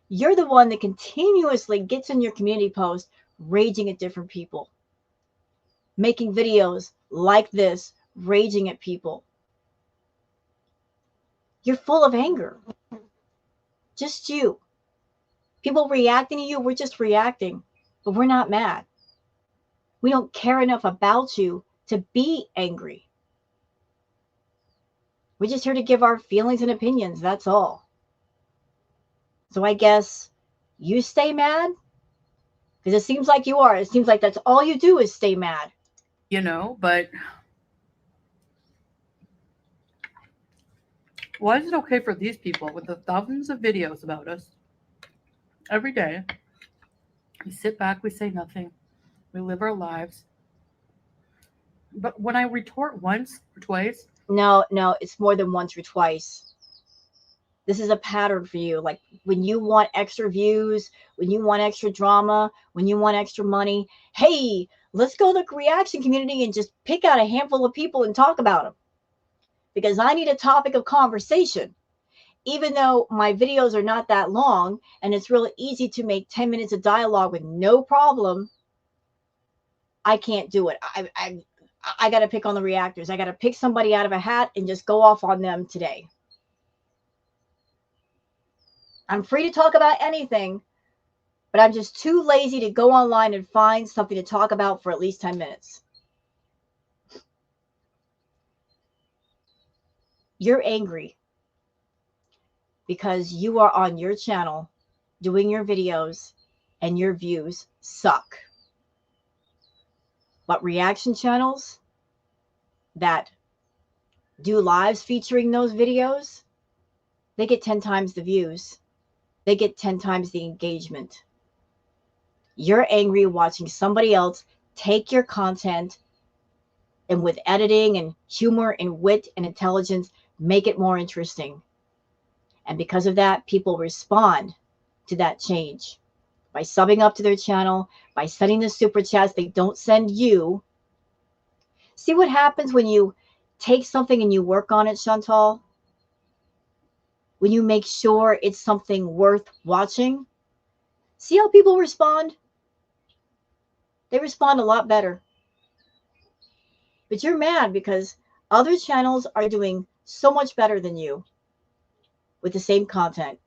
You're the one that continuously gets in your community post raging at different people. Making videos like this, raging at people. You're full of anger. Just you. People reacting to you, we're just reacting, but we're not mad. We don't care enough about you to be angry. We're just here to give our feelings and opinions, that's all. So I guess you stay mad? Because it seems like you are. It seems like that's all you do is stay mad. you know, but why is it okay for these people with the thousands of videos about us every day? We sit back, we say nothing, we live our lives. But when I retort once or twice, No, it's more than once or twice. This is a pattern for you. Like when you want extra views, when you want extra drama, when you want extra money, hey, let's go to the reaction community and just pick out a handful of people and talk about them. Because I need a topic of conversation. Even though my videos are not that long and it's really easy to make 10 minutes of dialogue with no problem, I can't do it. I got to pick on the reactors. I got to pick somebody out of a hat and just go off on them today. I'm free to talk about anything, but I'm just too lazy to go online and find something to talk about for at least 10 minutes. You're angry because you are on your channel doing your videos and your views suck. But reaction channels that do lives featuring those videos, they get 10 times the views. They get 10 times the engagement. You're angry watching somebody else take your content and with editing and humor and wit and intelligence, make it more interesting. And because of that, people respond to that change by subbing up to their channel, by sending the super chats they don't send you. See what happens when you take something and you work on it, Chantal? When you make sure it's something worth watching? See how people respond? They respond a lot better. But you're mad because other channels are doing so much better than you with the same content.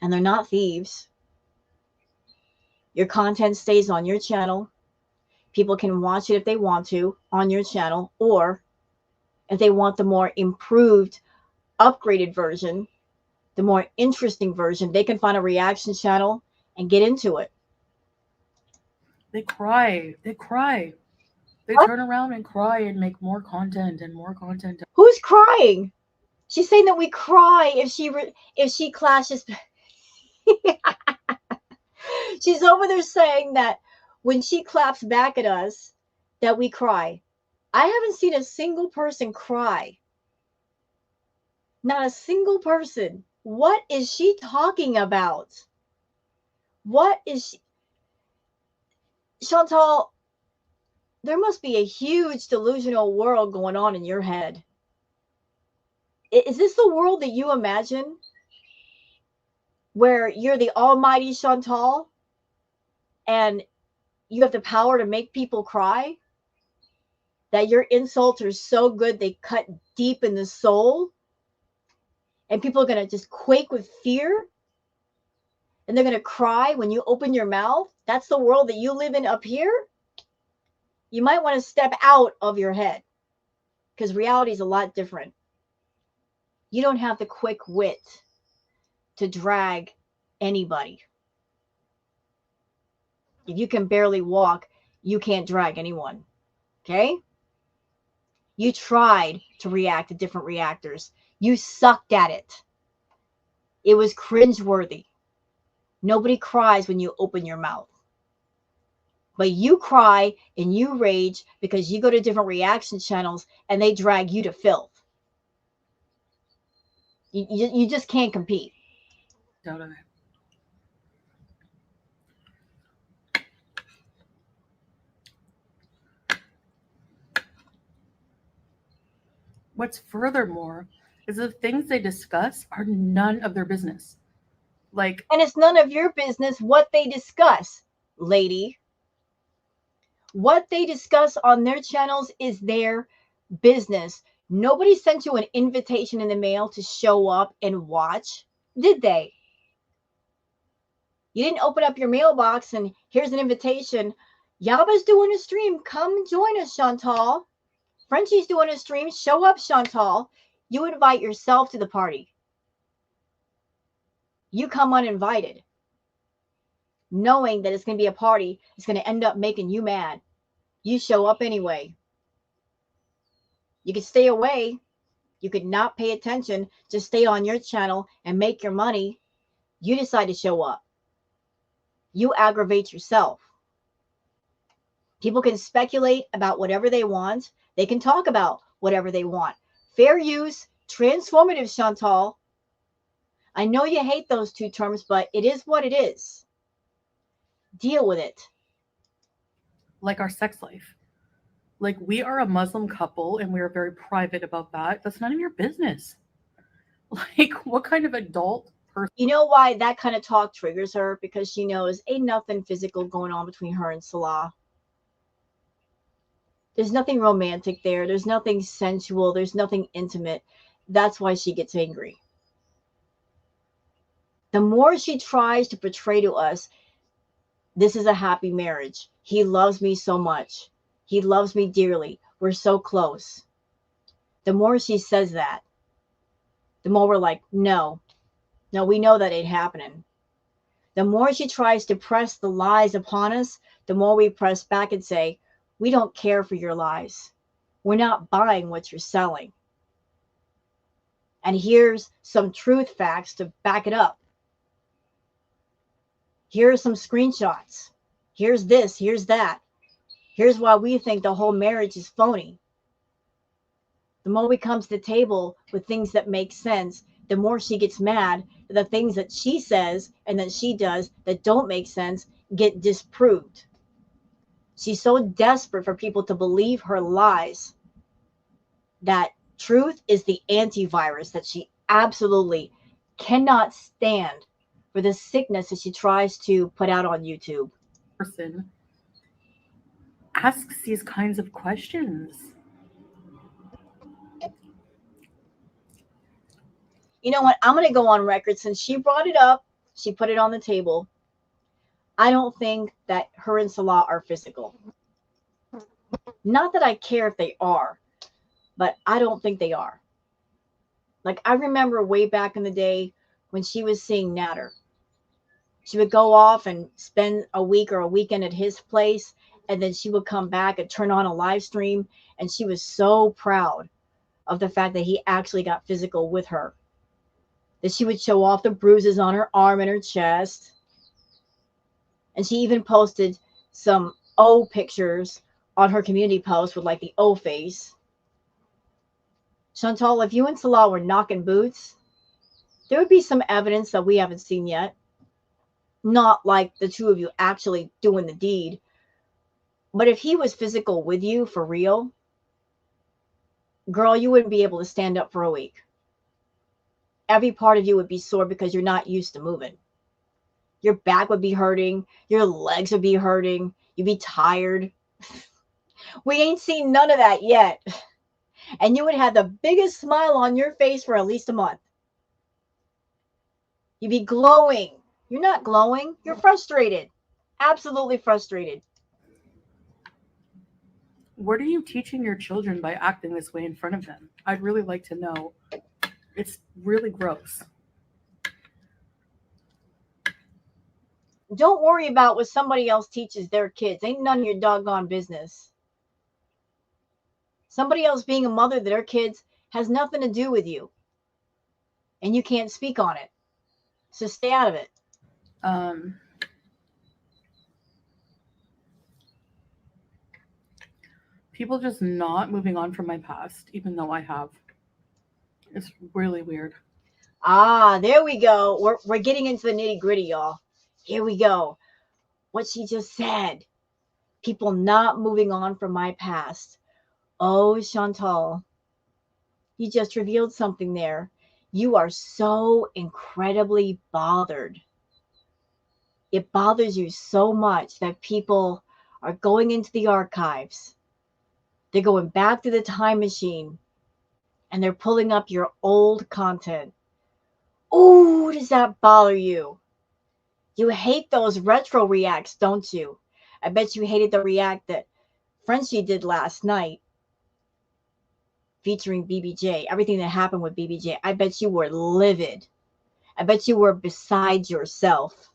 And they're not thieves. Your content stays on your channel. People can watch it if they want to on your channel, or if they want the more improved, upgraded version, the more interesting version, they can find a reaction channel and get into it. They cry. They cry. They What? turn around and cry and make more content and more content. Who's crying? She's saying that we cry if she clashes. She's over there saying that when she claps back at us, that we cry. I haven't seen a single person cry. Not a single person. What is she talking about? What is she? Chantal, there must be a huge delusional world going on in your head. Is this the world that you imagine? Where you're the almighty Chantal and you have the power to make people cry? That your insults are so good they cut deep in the soul? And people are going to just quake with fear? And they're going to cry when you open your mouth? That's the world that you live in up here? You might want to step out of your head, because reality is a lot different. You don't have the quick wit to drag anybody. If you can barely walk, you can't drag anyone. Okay? You tried to react to different reactors. You sucked at it. It was cringeworthy. Nobody cries when you open your mouth. But you cry and you rage because you go to different reaction channels and they drag you to filth. You just can't compete. Out of it. What's furthermore is the things they discuss are none of their business. Like, and it's none of your business what they discuss, lady. What they discuss on their channels is their business. Nobody sent you an invitation in the mail to show up and watch, did they? You didn't open up your mailbox and here's an invitation. Yaba's doing a stream. Come join us, Chantal. Frenchie's doing a stream. Show up, Chantal. You invite yourself to the party. You come uninvited, knowing that it's going to be a party. It's going to end up making you mad. You show up anyway. You could stay away. You could not pay attention. Just stay on your channel and make your money. You decide to show up. You aggravate yourself. People can speculate about whatever they want. They can talk about whatever they want. Fair use, transformative, Chantal. I know you hate those two terms, but it is what it is. Deal with it. Like our sex life. Like, we are a Muslim couple and we are very private about that. That's none of your business. Like, what kind of adult person? You know why that kind of talk triggers her? Because she knows ain't nothing physical going on between her and Salah. There's nothing romantic there. There's nothing sensual. There's nothing intimate. That's why she gets angry. The more she tries to portray to us, this is a happy marriage. He loves me so much. He loves me dearly. We're so close. The more she says that, the more we're like, no, we know that ain't happening. The more she tries to press the lies upon us, the more we press back and say, we don't care for your lies. We're not buying what you're selling. And here's some truth facts to back it up. Here are some screenshots. Here's this, here's that. Here's why we think the whole marriage is phony. The more we come to the table with things that make sense, the more she gets mad that the things that she says and that she does that don't make sense get disproved. She's so desperate for people to believe her lies that truth is the antivirus that she absolutely cannot stand for the sickness that she tries to put out on YouTube. Person asks these kinds of questions. You know what? I'm going to go on record. Since she brought it up, she put it on the table. I don't think that her and Salah are physical. Not that I care if they are, but I don't think they are. Like, I remember way back in the day when she was seeing Nader. She would go off and spend a week or a weekend at his place, and then she would come back and turn on a live stream, and she was so proud of the fact that he actually got physical with her. That she would show off the bruises on her arm and her chest. And she even posted some O pictures on her community post with like the O face. Chantal, if you and Salah were knocking boots, there would be some evidence that we haven't seen yet. Not like the two of you actually doing the deed. But if he was physical with you for real, girl, you wouldn't be able to stand up for a week. Every part of you would be sore because you're not used to moving. Your back would be hurting. Your legs would be hurting. You'd be tired. We ain't seen none of that yet. And you would have the biggest smile on your face for at least a month. You'd be glowing. You're not glowing. You're frustrated. Absolutely frustrated. What are you teaching your children by acting this way in front of them? I'd really like to know. It's really gross. Don't worry about what somebody else teaches their kids. Ain't none of your doggone business. Somebody else being a mother to their kids has nothing to do with you. And you can't speak on it. So stay out of it. People just not moving on from my past, even though I have. It's really weird. Ah, there we go. We're getting into the nitty gritty, y'all. Here we go. What she just said. People not moving on from my past. Oh, Chantal, you just revealed something there. You are so incredibly bothered. It bothers you so much that people are going into the archives. They're going back to the time machine and they're pulling up your old content. Ooh, does that bother you? You hate those retro reacts, don't you? I bet you hated the react that Frenchie did last night featuring BBJ, everything that happened with BBJ. I bet you were livid. I bet you were beside yourself.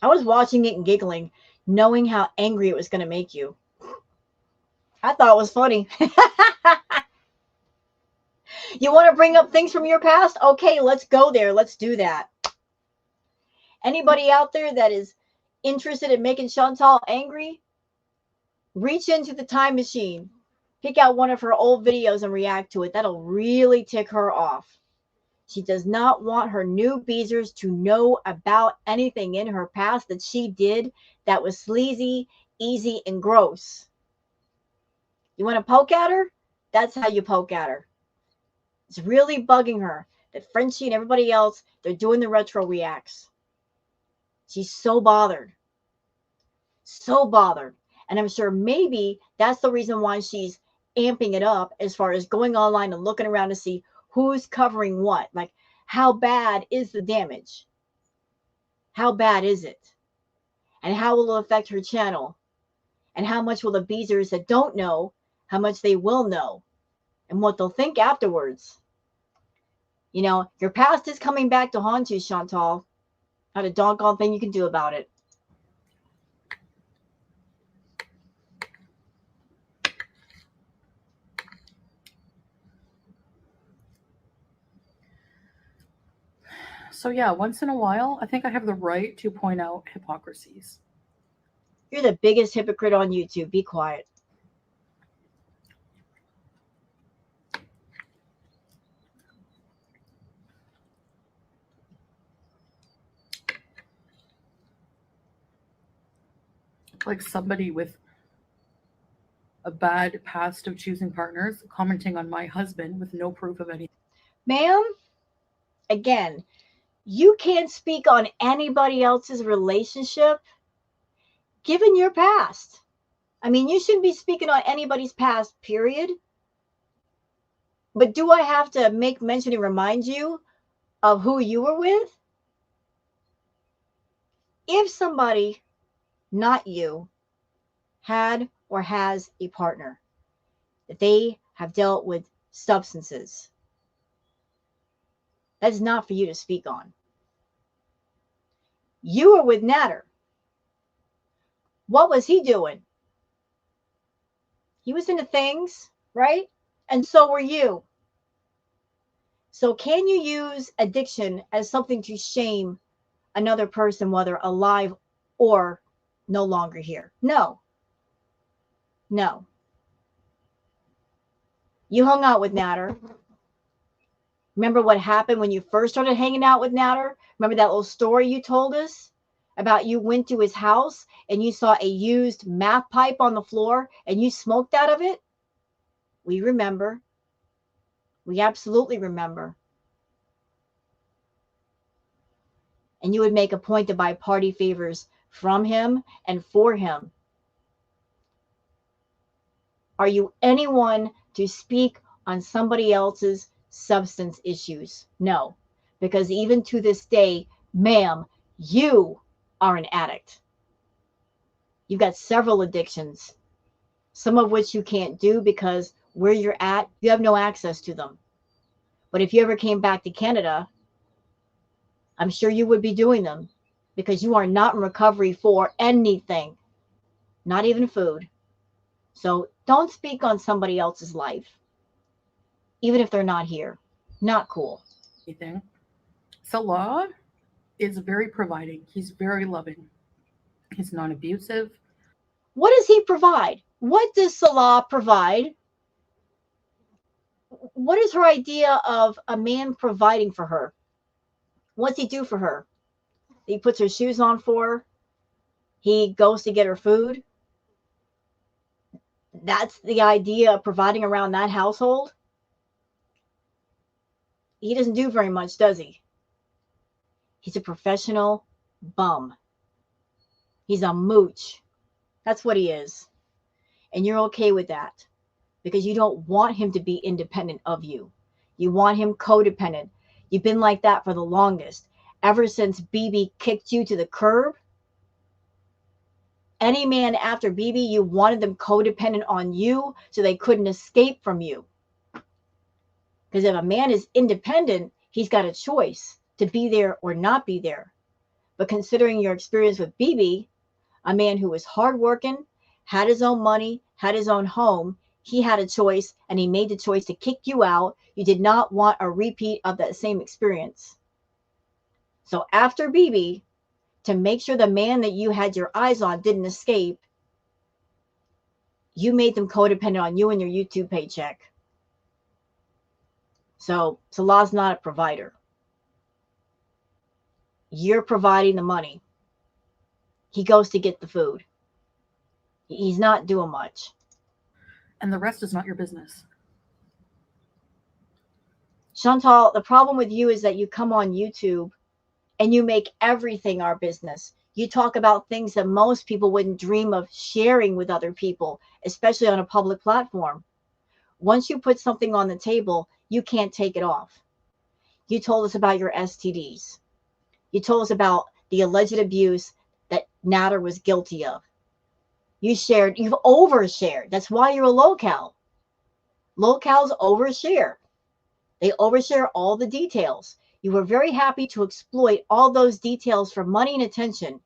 I was watching it and giggling, knowing how angry it was going to make you. I thought it was funny. You want to bring up things from your past? Okay, let's go there. Let's do that. Anybody out there that is interested in making Chantal angry, reach into the time machine. Pick out one of her old videos and react to it. That'll really tick her off. She does not want her new Beezers to know about anything in her past that she did that was sleazy, easy, and gross. You want to poke at her? That's how you poke at her. It's really bugging her that Frenchie and everybody else, they're doing the retro reacts. She's so bothered. So bothered. And I'm sure maybe that's the reason why she's amping it up as far as going online and looking around to see who's covering what. Like, how bad is the damage? How bad is it? And how will it affect her channel? And how much will the Beezers that don't know, how much they will know? And what they'll think afterwards. You know, your past is coming back to haunt you, Chantal. Not a doggone thing you can do about it. So yeah, once in a while, I think I have the right to point out hypocrisies. You're the biggest hypocrite on YouTube. Be quiet. Like somebody with a bad past of choosing partners commenting on my husband with no proof of anything. Ma'am, again, you can't speak on anybody else's relationship given your past. I mean, you shouldn't be speaking on anybody's past, period. But do I have to make mention and remind you of who you were with? If somebody, not you, had or has a partner that they have dealt with substances, that is not for you to speak on. You were with Natter. What was he doing? He was into things, right? And so were you. So can you use addiction as something to shame another person, whether alive or no longer here? No. No. You hung out with Natter. Remember what happened when you first started hanging out with Natter? Remember that little story you told us about you went to his house and you saw a used meth pipe on the floor and you smoked out of it? We remember. We absolutely remember. And you would make a point to buy party favors from him and for him. Are you anyone to speak on somebody else's substance issues? No, because even to this day, ma'am, you are an addict. You've got several addictions, some of which you can't do because where you're at, you have no access to them. But if you ever came back to Canada, I'm sure you would be doing them because you are not in recovery for anything, not even food. So don't speak on somebody else's life, even if they're not here. Not cool. Salah is very providing. He's very loving. He's non abusive. What does he provide? What does Salah provide? What is her idea of a man providing for her? What's he do for her? He puts her shoes on for her. He goes to get her food. That's the idea of providing around that household. He doesn't do very much, does he? He's a professional bum. He's a mooch. That's what he is. And you're okay with that because you don't want him to be independent of you. You want him codependent. You've been like that for the longest. Ever since BB kicked you to the curb, any man after BB, you wanted them codependent on you so they couldn't escape from you. Because if a man is independent, he's got a choice to be there or not be there. But considering your experience with BB, a man who was hardworking, had his own money, had his own home, he had a choice and he made the choice to kick you out. You did not want a repeat of that same experience. So after BB, to make sure the man that you had your eyes on didn't escape, you made them codependent on you and your YouTube paycheck. So Salah's not a provider. You're providing the money. He goes to get the food. He's not doing much. And the rest is not your business. Chantal, the problem with you is that you come on YouTube and you make everything our business. You talk about things that most people wouldn't dream of sharing with other people, especially on a public platform. Once you put something on the table, you can't take it off. You told us about your STDs. You told us about the alleged abuse that Natter was guilty of. You've overshared. That's why you're a low-cal. Low-cals overshare. They overshare all the details. You were very happy to exploit all those details for money and attention.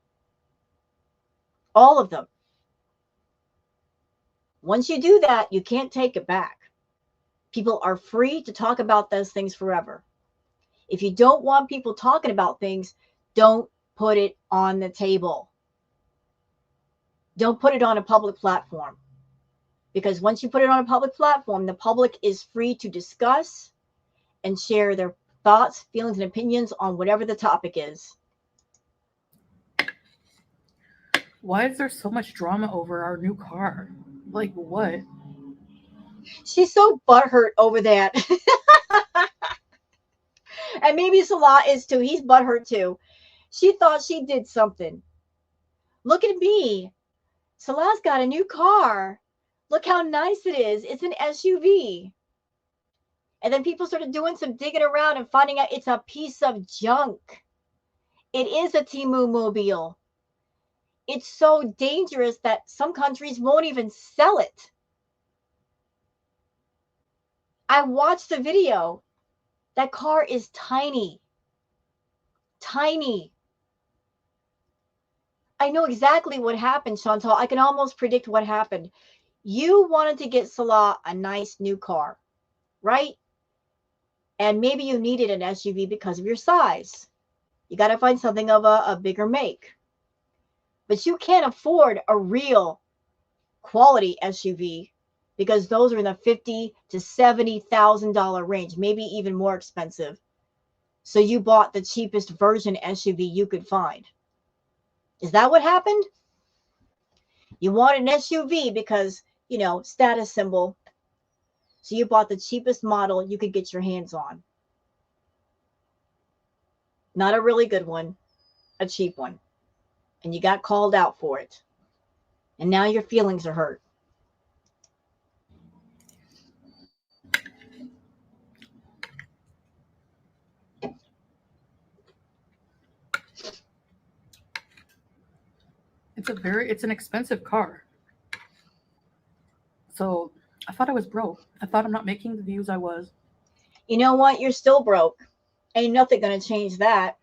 All of them. Once you do that, you can't take it back. People are free to talk about those things forever. If you don't want people talking about things, don't put it on the table. Don't put it on a public platform. Because once you put it on a public platform, the public is free to discuss and share their thoughts, feelings, and opinions on whatever the topic is. Why is there so much drama over our new car? Like what? She's so butthurt over that. And maybe Salah is too. He's butthurt too. She thought she did something. Look at me. Salah's got a new car. Look how nice it is. It's an SUV. And then people started doing some digging around and finding out it's a piece of junk. It is a Temu mobile. It's so dangerous that some countries won't even sell it. I watched the video. That car is tiny. Tiny. I know exactly what happened, Chantal. I can almost predict what happened. You wanted to get Salah a nice new car, right? And maybe you needed an SUV because of your size. You got to find something of a bigger make. But you can't afford a real quality SUV because those are in the $50,000 to $70,000 range, maybe even more expensive. So you bought the cheapest version SUV you could find. Is that what happened? You wanted an SUV because, status symbol. So you bought the cheapest model you could get your hands on. Not a really good one, a cheap one. And you got called out for it. And now your feelings are hurt. It's an expensive car. So I thought I was broke. I thought I'm not making the views I was. You know what? You're still broke. Ain't nothing going to change that.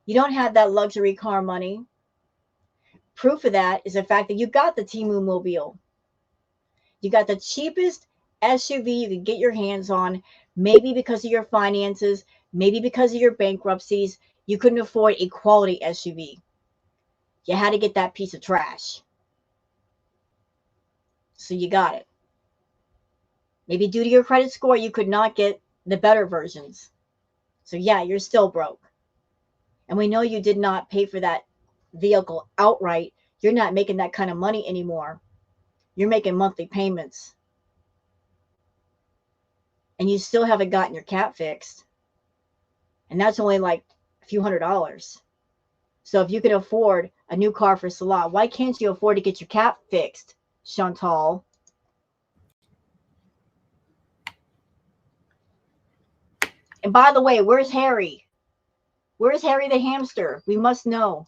You don't have that luxury car money. Proof of that is the fact that you got the Temu mobile. You got the cheapest SUV you could get your hands on, maybe because of your finances, maybe because of your bankruptcies. You couldn't afford a quality SUV. You had to get that piece of trash. So you got it. Maybe due to your credit score, you could not get the better versions. So yeah, you're still broke. And we know you did not pay for that vehicle outright. You're not making that kind of money anymore. You're making monthly payments. And you still haven't gotten your cat fixed. And that's only like a few $100s. So if you can afford a new car for Salah, why can't you afford to get your cat fixed, Chantal? And by the way, where's Harry? Where's Harry the hamster? We must know.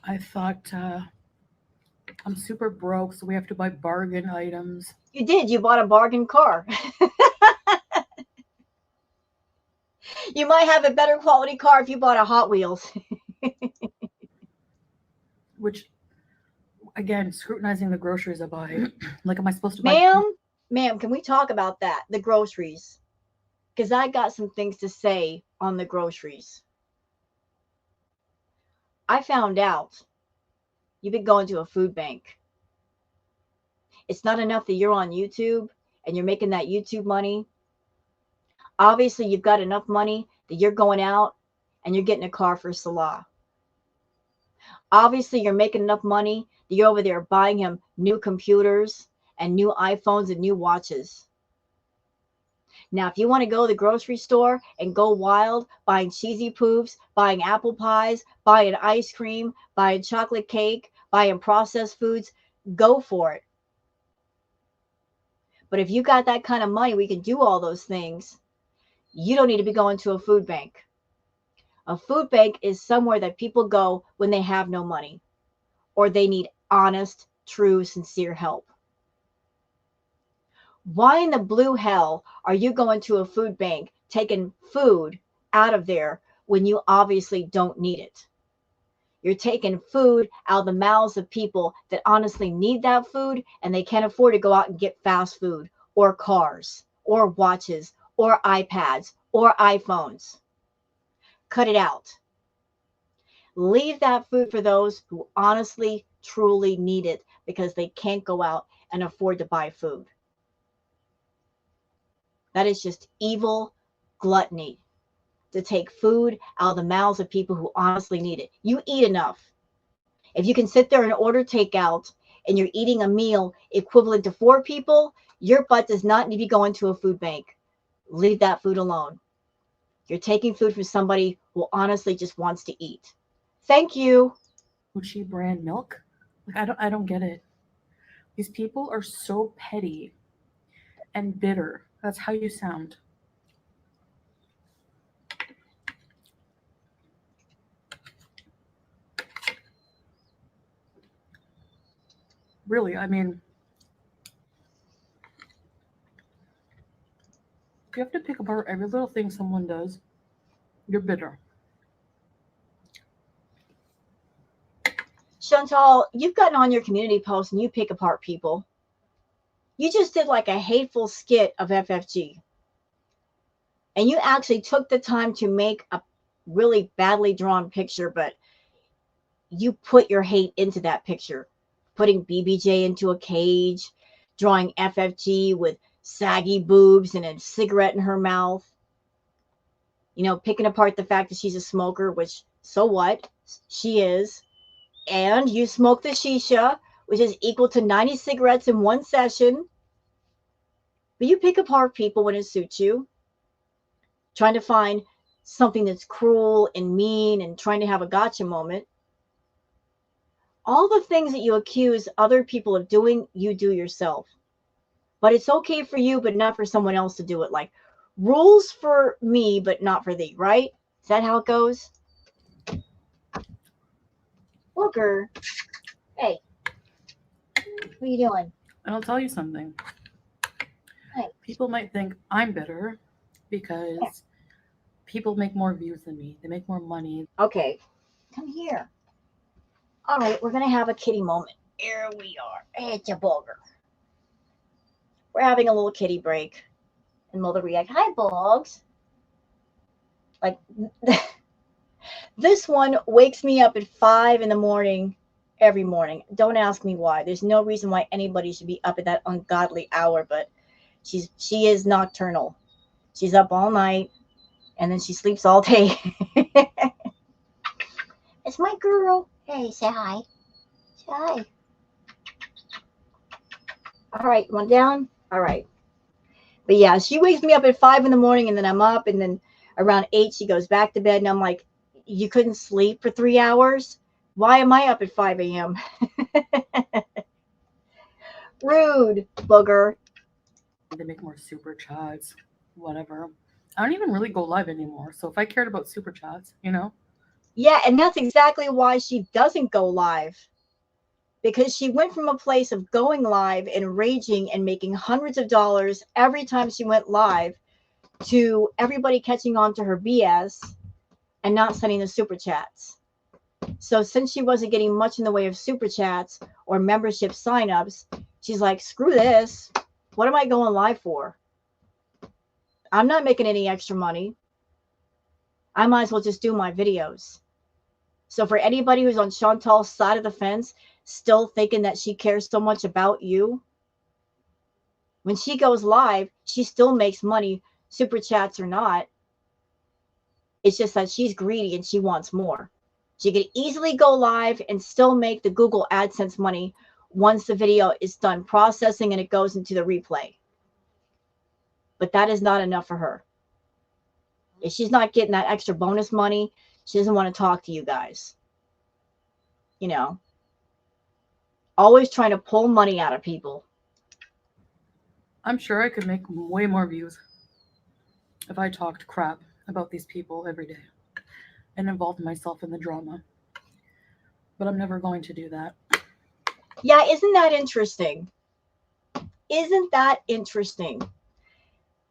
I thought I'm super broke, so we have to buy bargain items. You did. You bought a bargain car. You might have a better quality car if you bought a Hot Wheels. Which, again, scrutinizing the groceries I buy. Like, am I supposed to buy? Ma'am, can we talk about that? The groceries. Because I got some things to say on the groceries. I found out you've been going to a food bank. It's not enough that you're on YouTube and you're making that YouTube money. Obviously, you've got enough money that you're going out and you're getting a car for Salah. Obviously, you're making enough money that you're over there buying him new computers and new iPhones and new watches. Now, if you want to go to the grocery store and go wild, buying cheesy poofs, buying apple pies, buying ice cream, buying chocolate cake, buying processed foods, go for it. But if you got that kind of money, we can do all those things. You don't need to be going to a food bank. A food bank is somewhere that people go when they have no money or they need honest, true, sincere help. Why in the blue hell are you going to a food bank taking food out of there when you obviously don't need it? You're taking food out of the mouths of people that honestly need that food and they can't afford to go out and get fast food or cars or watches or iPads or iPhones. Cut it out. Leave that food for those who honestly, truly need it because they can't go out and afford to buy food. That is just evil gluttony, to take food out of the mouths of people who honestly need it. You eat enough. If you can sit there and order takeout and you're eating a meal equivalent to 4 people, your butt does not need to be going to a food bank. Leave that food alone. You're taking food from somebody who honestly just wants to eat. Thank you. Gucci brand milk. Like I don't get it. These people are so petty and bitter. That's how you sound. Really, I mean, if you have to pick apart every little thing someone does, you're bitter. Chantal, you've gotten on your community post and you pick apart people. You just did like a hateful skit of FFG. And you actually took the time to make a really badly drawn picture, but you put your hate into that picture, putting BBJ into a cage, drawing FFG with saggy boobs and a cigarette in her mouth, you know, picking apart the fact that she's a smoker, which, so what? She is. And you smoke the shisha, which is equal to 90 cigarettes in one session. But you pick apart people when it suits you, trying to find something that's cruel and mean and trying to have a gotcha moment. All the things that you accuse other people of doing, you do yourself. But it's okay for you, but not for someone else to do it. Like rules for me, but not for thee, right? Is that how it goes? Booker, hey, what are you doing? And I'll tell you something. Hey. People might think I'm bitter because people make more views than me. They make more money. Okay, come here. All right, we're going to have a kitty moment. Here we are. Hey, it's a booger. We're having a little kitty break. And Mother react, hi, bugs. Like, this one wakes me up at 5 in the morning every morning. Don't ask me why. There's no reason why anybody should be up at that ungodly hour, but she is nocturnal. She's up all night, and then she sleeps all day. It's my girl. Hey, say hi. Say hi. All right, one down. All right. But yeah, she wakes me up at 5 in the morning, and then I'm up, and then around 8 she goes back to bed, and I'm like, you couldn't sleep for 3 hours? Why am I up at 5 a.m.? Rude, booger. They make more super chats, whatever. I don't even really go live anymore. So if I cared about super chats, you know? Yeah, and that's exactly why she doesn't go live. Because she went from a place of going live and raging and making hundreds of dollars every time she went live to everybody catching on to her BS and not sending the super chats. So since she wasn't getting much in the way of super chats or membership signups, she's like, screw this. What am I going live for? I'm not making any extra money. I might as well just do my videos. So for anybody who's on Chantal's side of the fence, still thinking that she cares so much about you, when she goes live, she still makes money super chats or not. It's just that she's greedy and she wants more. She could easily go live and still make the Google AdSense money once the video is done processing and it goes into the replay. But that is not enough for her. If she's not getting that extra bonus money, she doesn't want to talk to you guys. You know, always trying to pull money out of people. I'm sure I could make way more views if I talked crap about these people every day and involved myself in the drama. But I'm never going to do that. Yeah, isn't that interesting? Isn't that interesting?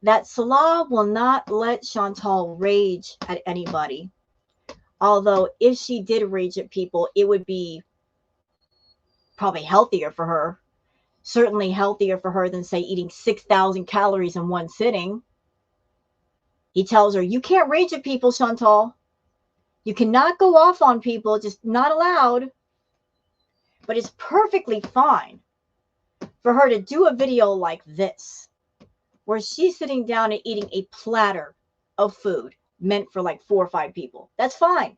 That Salah will not let Chantal rage at anybody. Although if she did rage at people, it would be probably healthier for her. Certainly healthier for her than, say, eating 6,000 calories in one sitting. He tells her, you can't rage at people, Chantal. You cannot go off on people, just not allowed. But it's perfectly fine for her to do a video like this, where she's sitting down and eating a platter of food meant for like 4 or 5 people. That's fine.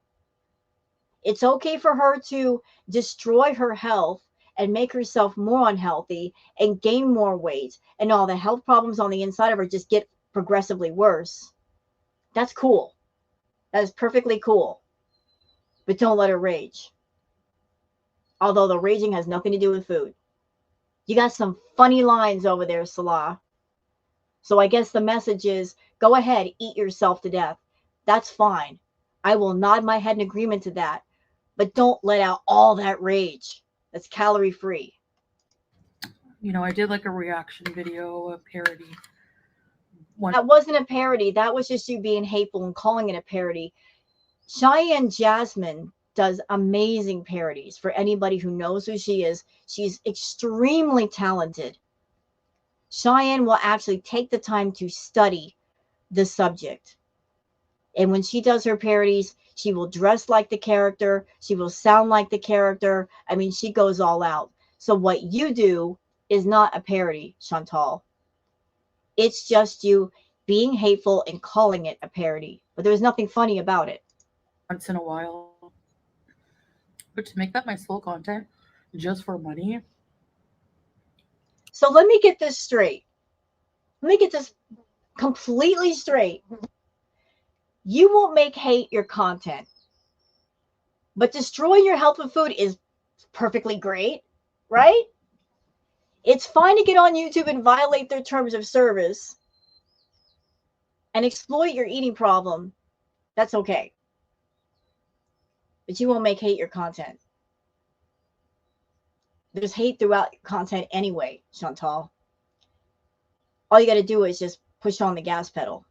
It's okay for her to destroy her health and make herself more unhealthy and gain more weight, and all the health problems on the inside of her just get progressively worse. That's cool. That is perfectly cool. But don't let her rage. Although the raging has nothing to do with food. You got some funny lines over there, Salah. So I guess the message is, go ahead, eat yourself to death. That's fine. I will nod my head in agreement to that. But don't let out all that rage. That's calorie free. You know, I did like a reaction video, a parody. That wasn't a parody. That was just you being hateful and calling it a parody. Cheyenne Jasmine does amazing parodies. For anybody who knows who she is, she's extremely talented. Cheyenne will actually take the time to study the subject. And when she does her parodies, she will dress like the character. She will sound like the character. I mean, she goes all out. So what you do is not a parody, Chantal. It's just you being hateful and calling it a parody. But there's nothing funny about it. Once in a while. But to make that my sole content just for money. So let me get this straight. Let me get this completely straight. You won't make hate your content. But destroying your health with food is perfectly great, right? It's fine to get on YouTube and violate their terms of service and exploit your eating problem. That's okay. But you won't make hate your content. There's hate throughout your content anyway, Chantal. All you got to do is just push on the gas pedal.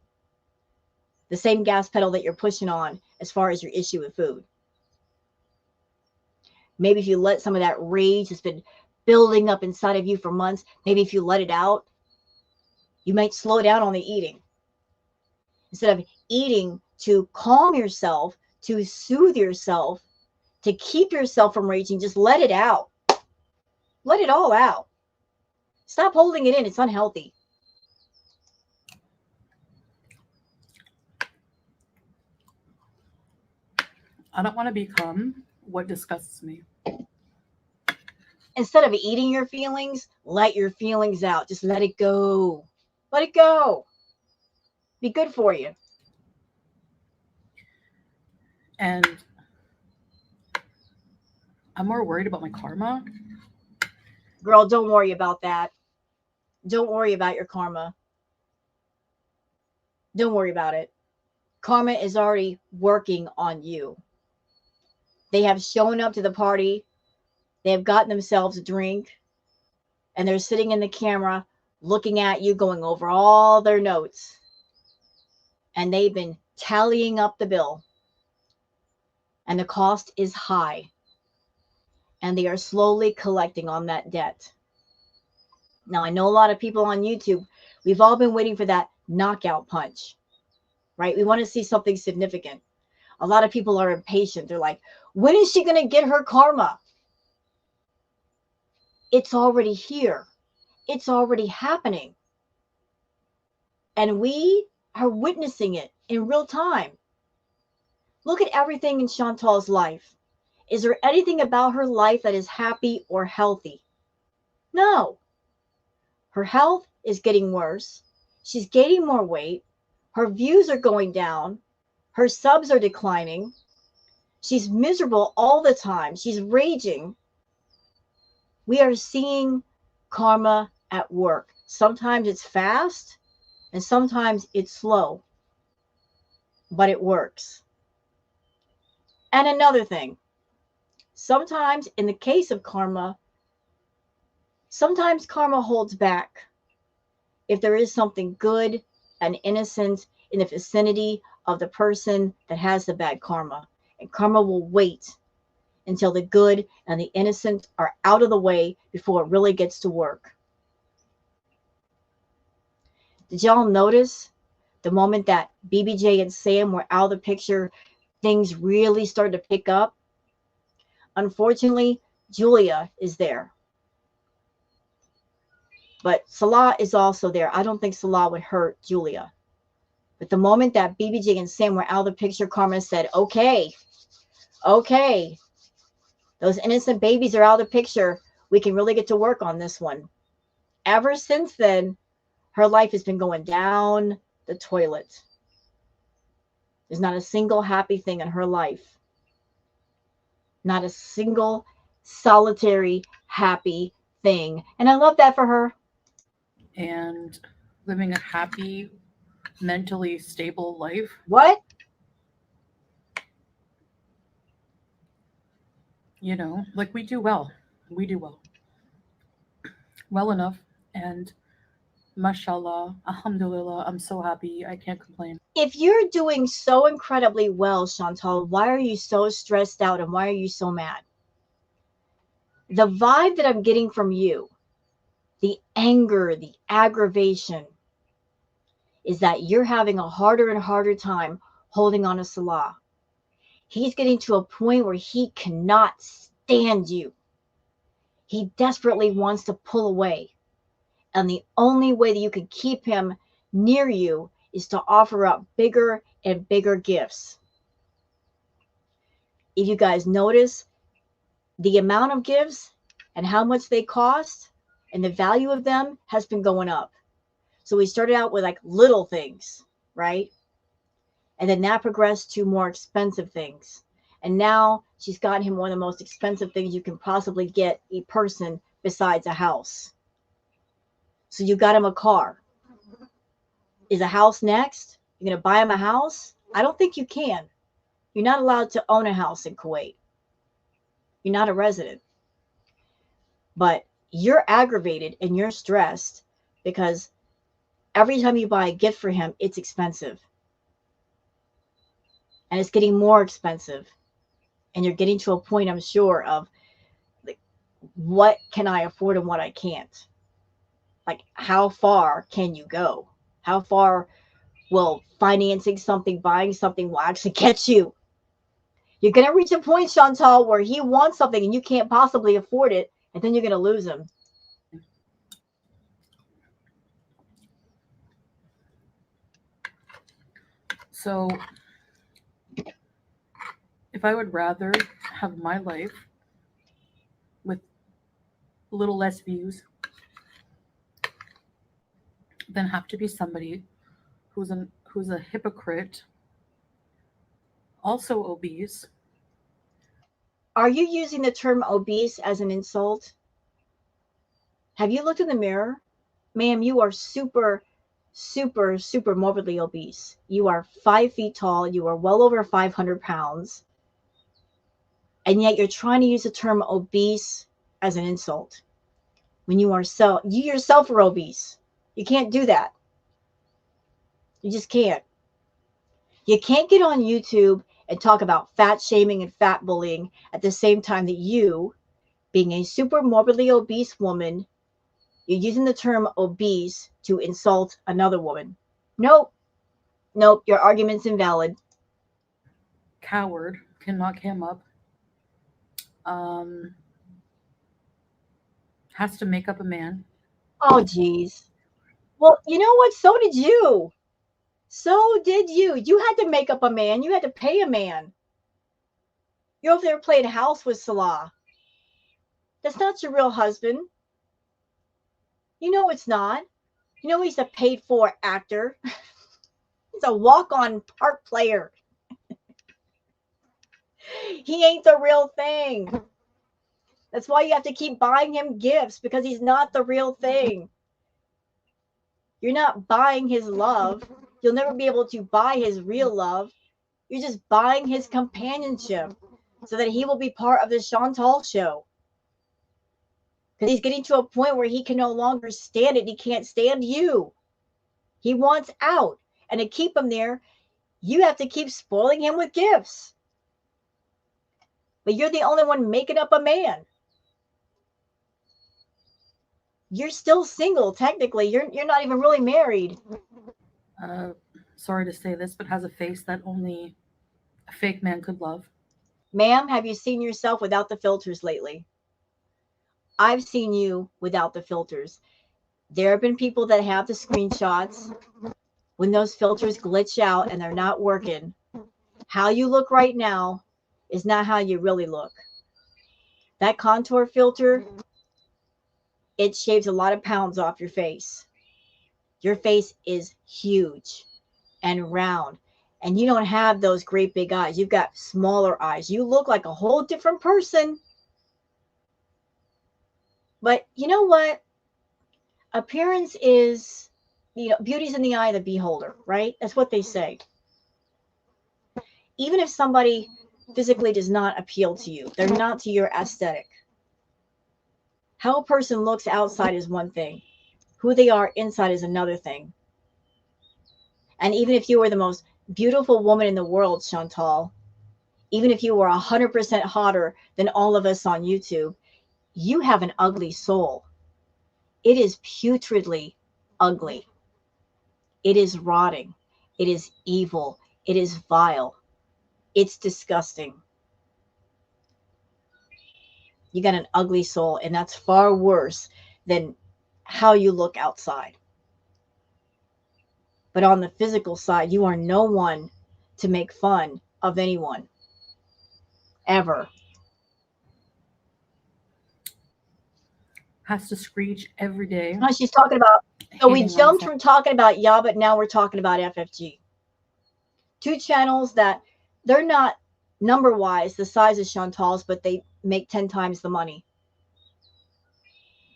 The same gas pedal that you're pushing on as far as your issue with food. Maybe if you let some of that rage that's been building up inside of you for months, maybe if you let it out, you might slow down on the eating. Instead of eating to calm yourself, to soothe yourself, to keep yourself from raging, just let it out. Let it all out. Stop holding it in. It's unhealthy. I don't want to become what disgusts me. Instead of eating your feelings, let your feelings out. Just let it go. Let it go. Be good for you. And I'm more worried about my karma. Girl, don't worry about that. Don't worry about your karma. Don't worry about it. Karma is already working on you. They have shown up to the party. They have gotten themselves a drink. And they're sitting in the camera looking at you, going over all their notes. And they've been tallying up the bill. And the cost is high. And they are slowly collecting on that debt. Now, I know a lot of people on YouTube, we've all been waiting for that knockout punch, right? We want to see something significant. A lot of people are impatient. They're like, when is she going to get her karma? It's already here. It's already happening. And we are witnessing it in real time. Look at everything in Chantal's life. Is there anything about her life that is happy or healthy? No. Her health is getting worse. She's gaining more weight. Her views are going down. Her subs are declining. She's miserable all the time. She's raging. We are seeing karma at work. Sometimes it's fast and sometimes it's slow, but it works. And another thing, sometimes in the case of karma, sometimes karma holds back. If there is something good and innocent in the vicinity of the person that has the bad karma, and karma will wait until the good and the innocent are out of the way before it really gets to work. Did y'all notice the moment that BBJ and Sam were out of the picture, things really started to pick up? Unfortunately, Julia is there. But Salah is also there. I don't think Salah would hurt Julia. But the moment that BBJ and Sam were out of the picture, Karma said, okay, those innocent babies are out of the picture. We can really get to work on this one. Ever since then, her life has been going down the toilet. There's not a single happy thing in her life. Not a single solitary happy thing. And I love that for her. And living a happy, mentally stable life. What? You know, like we do well. We do well. Well enough. And mashallah, alhamdulillah, I'm so happy. I can't complain. If you're doing so incredibly well, Chantal, why are you so stressed out and why are you so mad? The vibe that I'm getting from you, the anger, the aggravation, is that you're having a harder and harder time holding on to Salah. He's getting to a point where he cannot stand you. He desperately wants to pull away. And the only way that you can keep him near you is to offer up bigger and bigger gifts. If you guys notice, the amount of gifts and how much they cost and the value of them has been going up. So we started out with like little things, right? And then that progressed to more expensive things. And now she's gotten him one of the most expensive things you can possibly get a person besides a house. So you got him a car. Is a house next? You're going to buy him a house? I don't think you can. You're not allowed to own a house in Kuwait. You're not a resident. But you're aggravated and you're stressed because every time you buy a gift for him, it's expensive. And it's getting more expensive. And you're getting to a point, I'm sure, of like, what can I afford and what I can't? Like, how far can you go? How far will financing something, buying something will actually get you? You're going to reach a point, Chantal, where he wants something and you can't possibly afford it, and then you're going to lose him. So, if I would rather have my life with a little less views than have to be somebody who's a hypocrite, also obese. Are you using the term obese as an insult? Have you looked in the mirror? Ma'am, you are super, super, super morbidly obese. You are 5 feet tall. You are well over 500 pounds. And yet you're trying to use the term obese as an insult. When you yourself are obese. You can't do that. You just can't. You can't get on YouTube and talk about fat shaming and fat bullying at the same time that you, being a super morbidly obese woman, you're using the term obese to insult another woman. Nope. Your argument's invalid. Coward can knock him up. Has to make up a man. Oh, geez. Well, you know what? So did you. So did you. You had to make up a man. You had to pay a man. You're over there playing house with Salah. That's not your real husband. You know it's not. You know he's a paid for actor. He's a walk-on part player. He ain't the real thing. That's why you have to keep buying him gifts, because he's not the real thing. You're not buying his love. You'll never be able to buy his real love. You're just buying his companionship so that he will be part of the Chantal show. Because he's getting to a point where he can no longer stand it. He can't stand you. He wants out. And to keep him there, you have to keep spoiling him with gifts. But you're the only one making up a man. You're still single, technically. You're not even really married. Sorry to say this, but has a face that only a fake man could love. Ma'am, have you seen yourself without the filters lately? I've seen you without the filters. There have been people that have the screenshots when those filters glitch out and they're not working. How you look right now is not how you really look. That contour filter, it shaves a lot of pounds off your face. Your face is huge and round, and you don't have those great big eyes. You've got smaller eyes. You look like a whole different person. But you know what? Appearance is, beauty's in the eye of the beholder, right? That's what they say. Even if somebody physically does not appeal to you, they're not to your aesthetic. How a person looks outside is one thing. Who they are inside is another thing. And even if you were the most beautiful woman in the world, Chantal, even if you were 100% hotter than all of us on YouTube, you have an ugly soul. It is putridly ugly. It is rotting. It is evil. It is vile. It's disgusting. You got an ugly soul, and that's far worse than how you look outside. But on the physical side, you are no one to make fun of anyone. Ever. Has to screech every day. She's talking about, so we Hating jumped myself. from talking about but now we're talking about FFG. Two channels that they're not number-wise the size of Chantal's, but they make 10 times the money.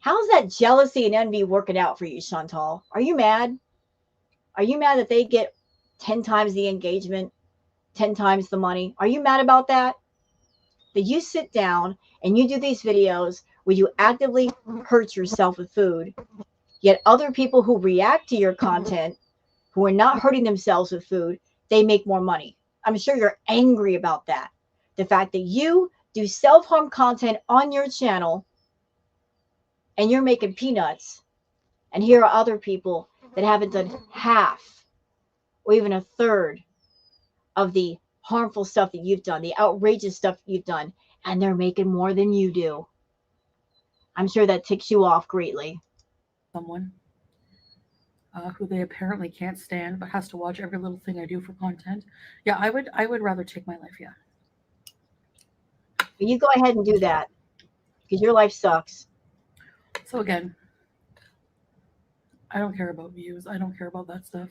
How's that jealousy and envy working out for you, Chantal? Are you mad? Are you mad that they get 10 times the engagement, 10 times the money? Are you mad about that? That you sit down and you do these videos where you actively hurt yourself with food, yet other people who react to your content, who are not hurting themselves with food, they make more money. I'm sure you're angry about that. The fact that you do self-harm content on your channel and you're making peanuts, and here are other people that haven't done half or even a third of the harmful stuff that you've done, the outrageous stuff you've done, and they're making more than you do. I'm sure that ticks you off greatly. Someone who they apparently can't stand, but has to watch every little thing I do for content. Yeah, I would rather take my life. Yeah. But you go ahead and do that, because your life sucks. So again, I don't care about views. I don't care about that stuff.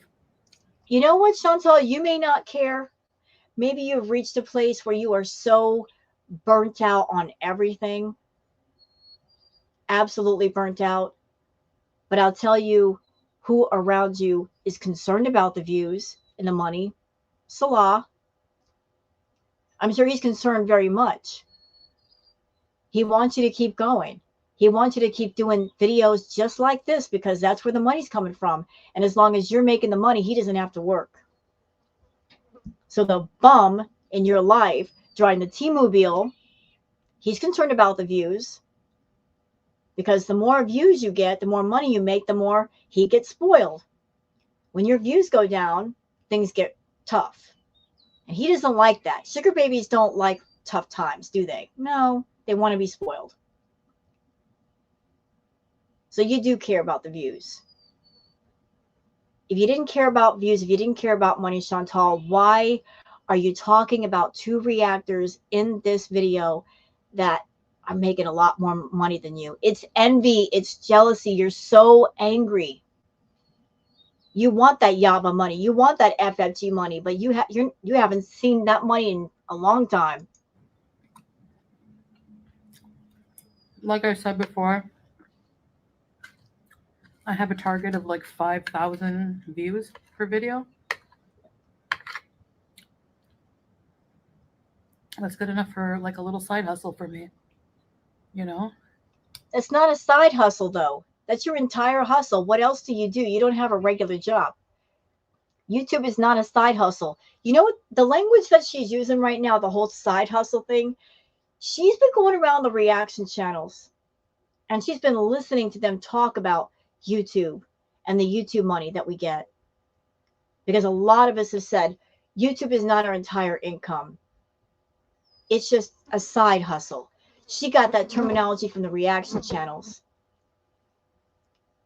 You know what, Chantal? You may not care. Maybe you've reached a place where you are so burnt out on everything. Absolutely burnt out. But I'll tell you who around you is concerned about the views and the money. Salah. I'm sure he's concerned very much. He wants you to keep going. He wants you to keep doing videos just like this, because that's where the money's coming from. And as long as you're making the money, he doesn't have to work. So the bum in your life driving the T-Mobile, he's concerned about the views, because the more views you get, the more money you make, the more he gets spoiled. When your views go down, things get tough. And he doesn't like that. Sugar babies don't like tough times, do they? No, they want to be spoiled. So you do care about the views. If you didn't care about views, if you didn't care about money, Chantal, why are you talking about two reactors in this video that are making a lot more money than you? It's envy. It's jealousy. You're so angry. You want that Yaba money. You want that FFG money, but you haven't seen that money in a long time. Like I said before, I have a target of like 5,000 views per video. That's good enough for like a little side hustle for me, you know? It's not a side hustle, though. That's your entire hustle. What else do? You don't have a regular job. YouTube is not a side hustle. You know what? The language that she's using right now, the whole side hustle thing, she's been going around the reaction channels and she's been listening to them talk about YouTube and the YouTube money that we get. Because a lot of us have said YouTube is not our entire income. It's just a side hustle. She got that terminology from the reaction channels.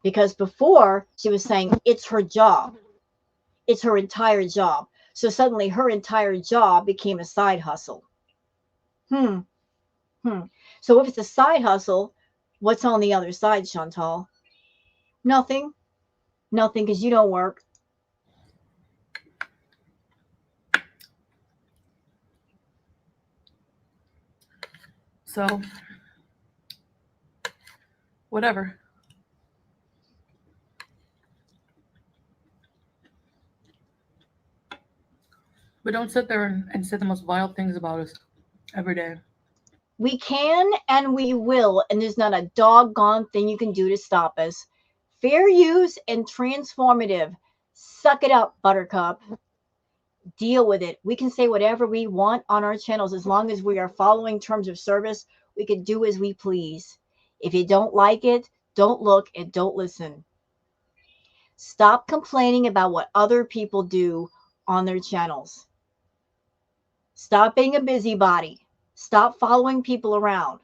Because before she was saying it's her job. It's her entire job. So suddenly her entire job became a side hustle. So if it's a side hustle, what's on the other side, Chantal? Nothing. Nothing, because you don't work. So, whatever. But don't sit there and say the most vile things about us every day. We can and we will, and there's not a doggone thing you can do to stop us. Fair use and transformative. Suck it up, Buttercup. Deal with it. We can say whatever we want on our channels as long as we are following terms of service. We can do as we please. If you don't like it, don't look and don't listen. Stop complaining about what other people do on their channels. Stop being a busybody. Stop following people around.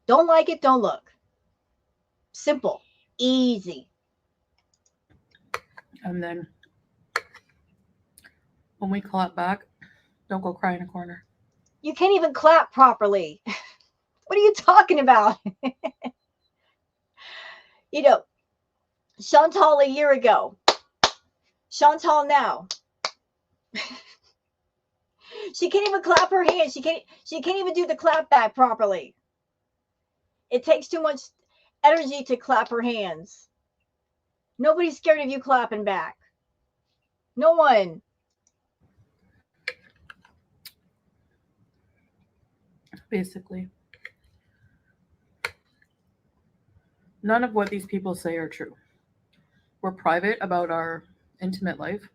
Don't like it, don't look. Simple, easy. And then when we clap back, don't go cry in a corner. You can't even clap properly. What are you talking about? You know, Chantal a year ago, Chantal now. She can't even clap her hands. She can't even do the clap back properly. It takes too much energy to clap her hands. Nobody's scared of you clapping back. No one. Basically, none of what these people say are true. We're private about our intimate life.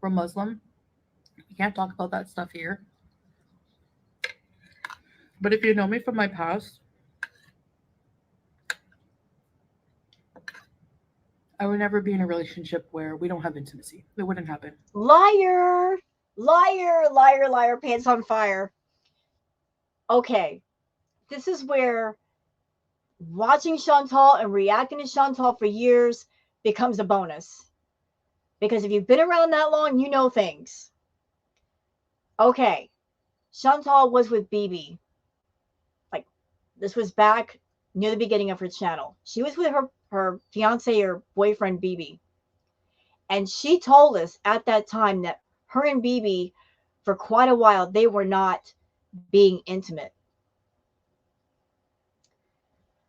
We're Muslim. We can't talk about that stuff here. But if you know me from my past, I would never be in a relationship where we don't have intimacy. It wouldn't happen. Liar. Liar, liar, liar, pants on fire. Okay, this is where watching Chantal and reacting to Chantal for years becomes a bonus. Because if you've been around that long, you know things. Okay, Chantal was with BB. Like, this was back near the beginning of her channel. She was with her fiance or boyfriend, BB. And she told us at that time that her and BB, for quite a while, they were not being intimate.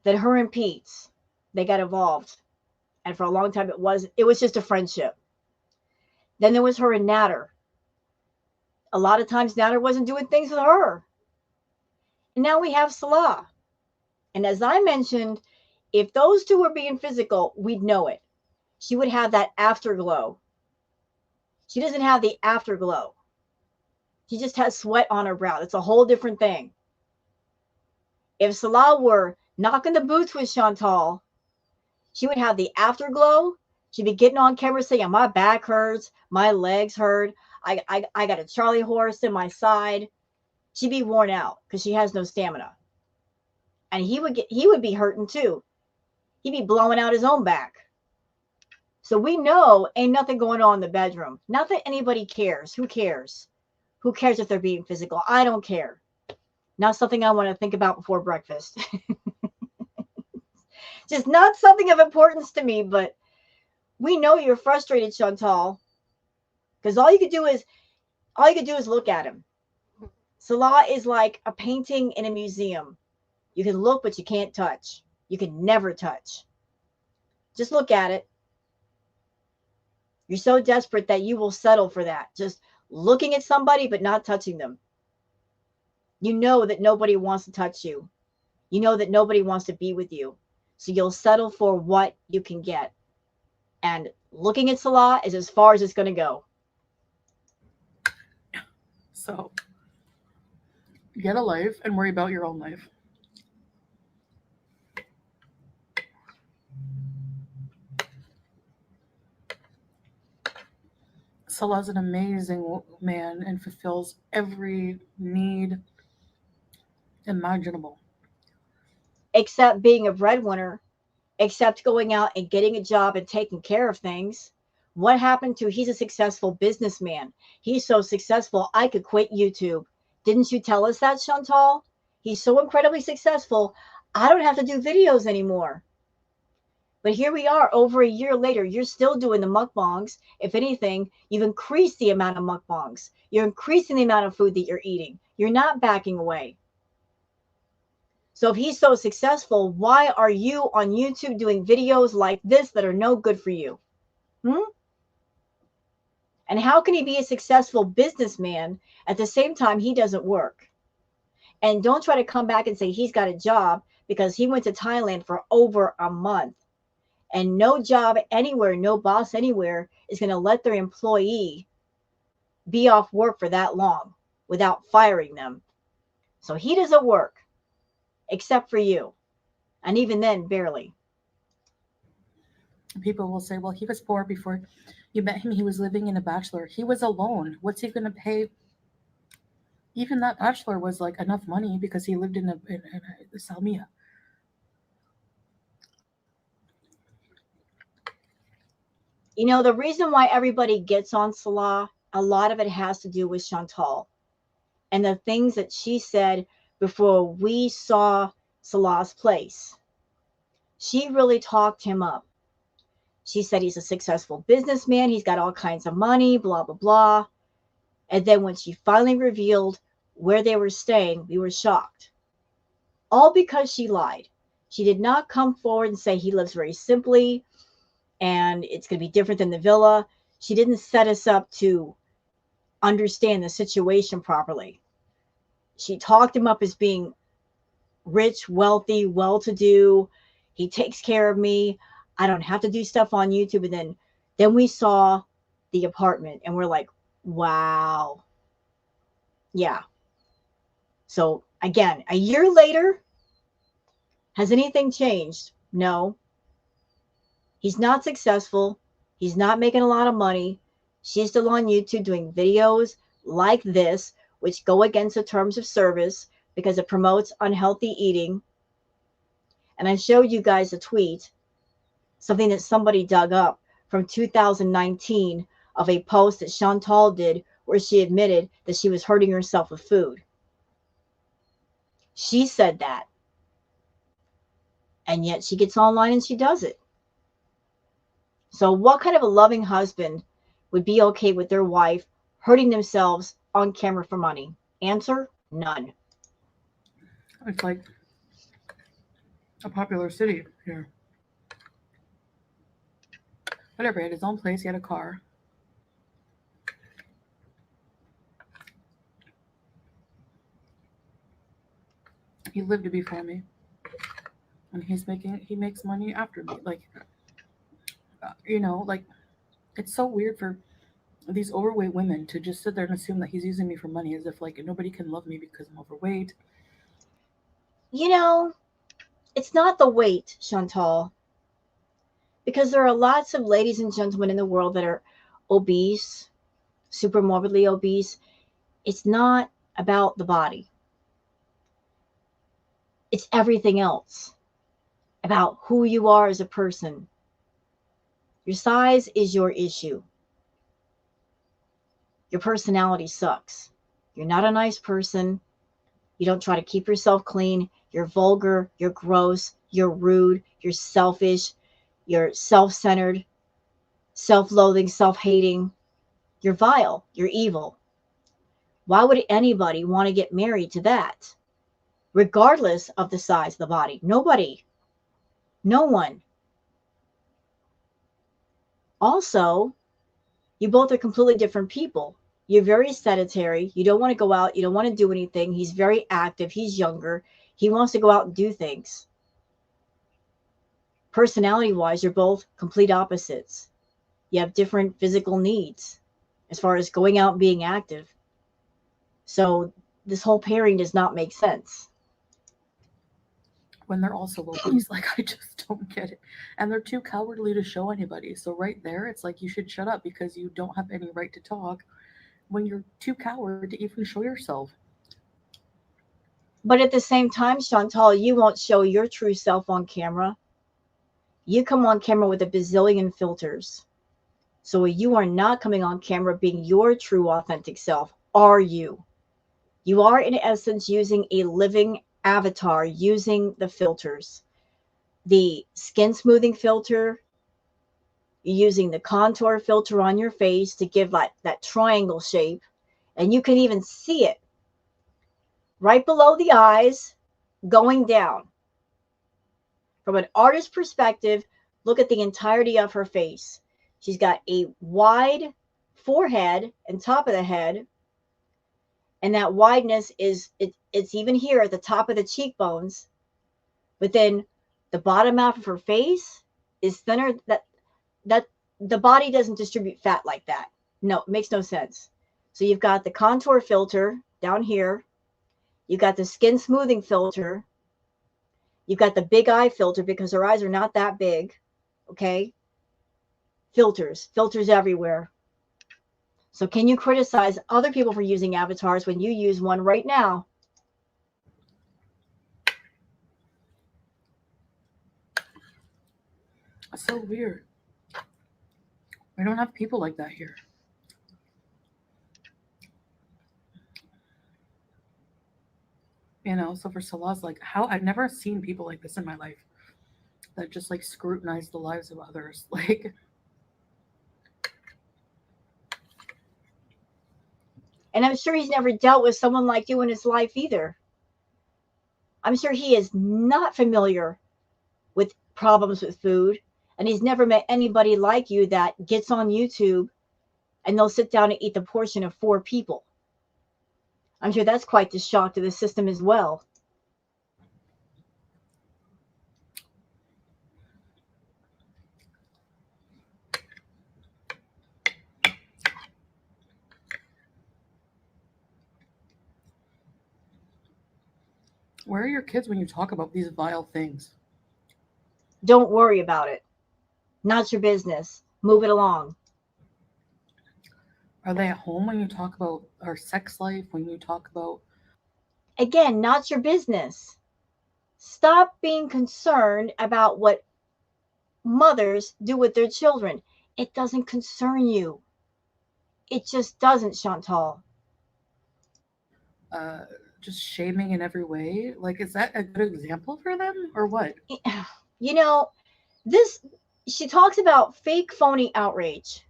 That her and Pete's, they got involved. And for a long time, it was just a friendship. Then there was her and Natter. A lot of times, Natter wasn't doing things with her. And now we have Salah. And as I mentioned, if those two were being physical, we'd know it. She would have that afterglow. She doesn't have the afterglow. She just has sweat on her brow. It's a whole different thing. If Salah were knocking the boots with Chantal, she would have the afterglow. She'd be getting on camera saying, my back hurts, my legs hurt, I got a Charlie horse in my side. She'd be worn out because she has no stamina. And he would be hurting too. He'd be blowing out his own back. So we know ain't nothing going on in the bedroom. Not that anybody cares. Who cares? Who cares if they're being physical? I don't care. Not something I want to think about before breakfast. Just not something of importance to me, but we know you're frustrated, Chantal, because all you could do is look at him. Salah is like a painting in a museum. You can look, but you can't touch. You can never touch. Just look at it. You're so desperate that you will settle for that. Just looking at somebody, but not touching them. You know that nobody wants to touch you. You know that nobody wants to be with you. So you'll settle for what you can get. And looking at Salah is as far as it's going to go. So get a life and worry about your own life. Salah's an amazing man and fulfills every need imaginable. Except being a breadwinner, except going out and getting a job and taking care of things. What happened to he's a successful businessman? He's so successful, I could quit YouTube. Didn't you tell us that, Chantal? He's so incredibly successful, I don't have to do videos anymore. But here we are over a year later. You're still doing the mukbangs. If anything, you've increased the amount of mukbangs. You're increasing the amount of food that you're eating. You're not backing away. So if he's so successful, why are you on YouTube doing videos like this that are no good for you? And how can he be a successful businessman at the same time he doesn't work? And don't try to come back and say he's got a job, because he went to Thailand for over a month. And no job anywhere, no boss anywhere is going to let their employee be off work for that long without firing them. So he doesn't work, except for you. And even then, barely. People will say, well, he was poor before you met him. He was living in a bachelor. He was alone. What's he going to pay? Even that bachelor was like enough money because he lived in a Salmiya. You know, the reason why everybody gets on Salah, a lot of it has to do with Chantal and the things that she said before we saw Salah's place. She really talked him up. She said he's a successful businessman. He's got all kinds of money, blah, blah, blah. And then when she finally revealed where they were staying, we were shocked. All because she lied. She did not come forward and say he lives very simply and it's going to be different than the villa. She didn't set us up to understand the situation properly. She talked him up as being rich, wealthy, well-to-do. He takes care of me. I don't have to do stuff on YouTube. And then we saw the apartment and we're like, wow. Yeah. So again, a year later, has anything changed? No. He's not successful. He's not making a lot of money. She's still on YouTube doing videos like this, which go against the terms of service because it promotes unhealthy eating. And I showed you guys a tweet, something that somebody dug up from 2019 of a post that Chantal did where she admitted that she was hurting herself with food. She said that. And yet she gets online and she does it. So what kind of a loving husband would be okay with their wife hurting themselves on camera for money? Answer, none. It's like a popular city here. Whatever, he had his own place, he had a car. He lived before me. And he makes money after me. Like, like, it's so weird for these overweight women to just sit there and assume that he's using me for money, as if like nobody can love me because I'm overweight. You know, it's not the weight, Chantal, because there are lots of ladies and gentlemen in the world that are obese, super morbidly obese. It's not about the body. It's everything else about who you are as a person. Your size is your issue. Your personality sucks. You're not a nice person. You don't try to keep yourself clean. You're vulgar. You're gross. You're rude. You're selfish. You're self-centered, self-loathing, self-hating. You're vile. You're evil. Why would anybody want to get married to that? Regardless of the size of the body. Nobody. No one. Also, you both are completely different people. You're very sedentary. You don't want to go out. You don't want to do anything. He's very active. He's younger. He wants to go out and do things. Personality-wise, you're both complete opposites. You have different physical needs as far as going out and being active. So this whole pairing does not make sense. When they're also obese, like I just don't get it. And they're too cowardly to show anybody. So right there, it's like you should shut up because you don't have any right to talk when you're too coward to even show yourself. But at the same time, Chantal, you won't show your true self on camera. You come on camera with a bazillion filters. So you are not coming on camera being your true authentic self, are you? You are in essence using a living avatar, using the filters. The skin smoothing filter, you're using the contour filter on your face to give that triangle shape. And you can even see it right below the eyes going down. From an artist's perspective, look at the entirety of her face. She's got a wide forehead and top of the head. And that wideness it's even here at the top of the cheekbones. But then the bottom half of her face is thinner. That the body doesn't distribute fat like that. No, it makes no sense. So you've got the contour filter down here. You've got the skin smoothing filter. You've got the big eye filter because her eyes are not that big. Okay. Filters everywhere. So can you criticize other people for using avatars when you use one right now? It's so weird. We don't have people like that here. You know, so for Salah's like, how I've never seen people like this in my life that just like scrutinize the lives of others. Like, And I'm sure he's never dealt with someone like you in his life either. I'm sure he is not familiar with problems with food. And he's never met anybody like you that gets on YouTube and they'll sit down and eat the portion of 4 people. I'm sure that's quite the shock to the system as well. where are your kids when you talk about these vile things? Don't worry about it. Not your business. Move it along. Are they at home when you talk about our sex life, when you talk about Again, not your business. Stop being concerned about what mothers do with their children. It doesn't concern you. It just doesn't, Chantal. uh, just shaming in every way? Like, is that a good example for them or what? You know, this, she talks about fake, phony outrage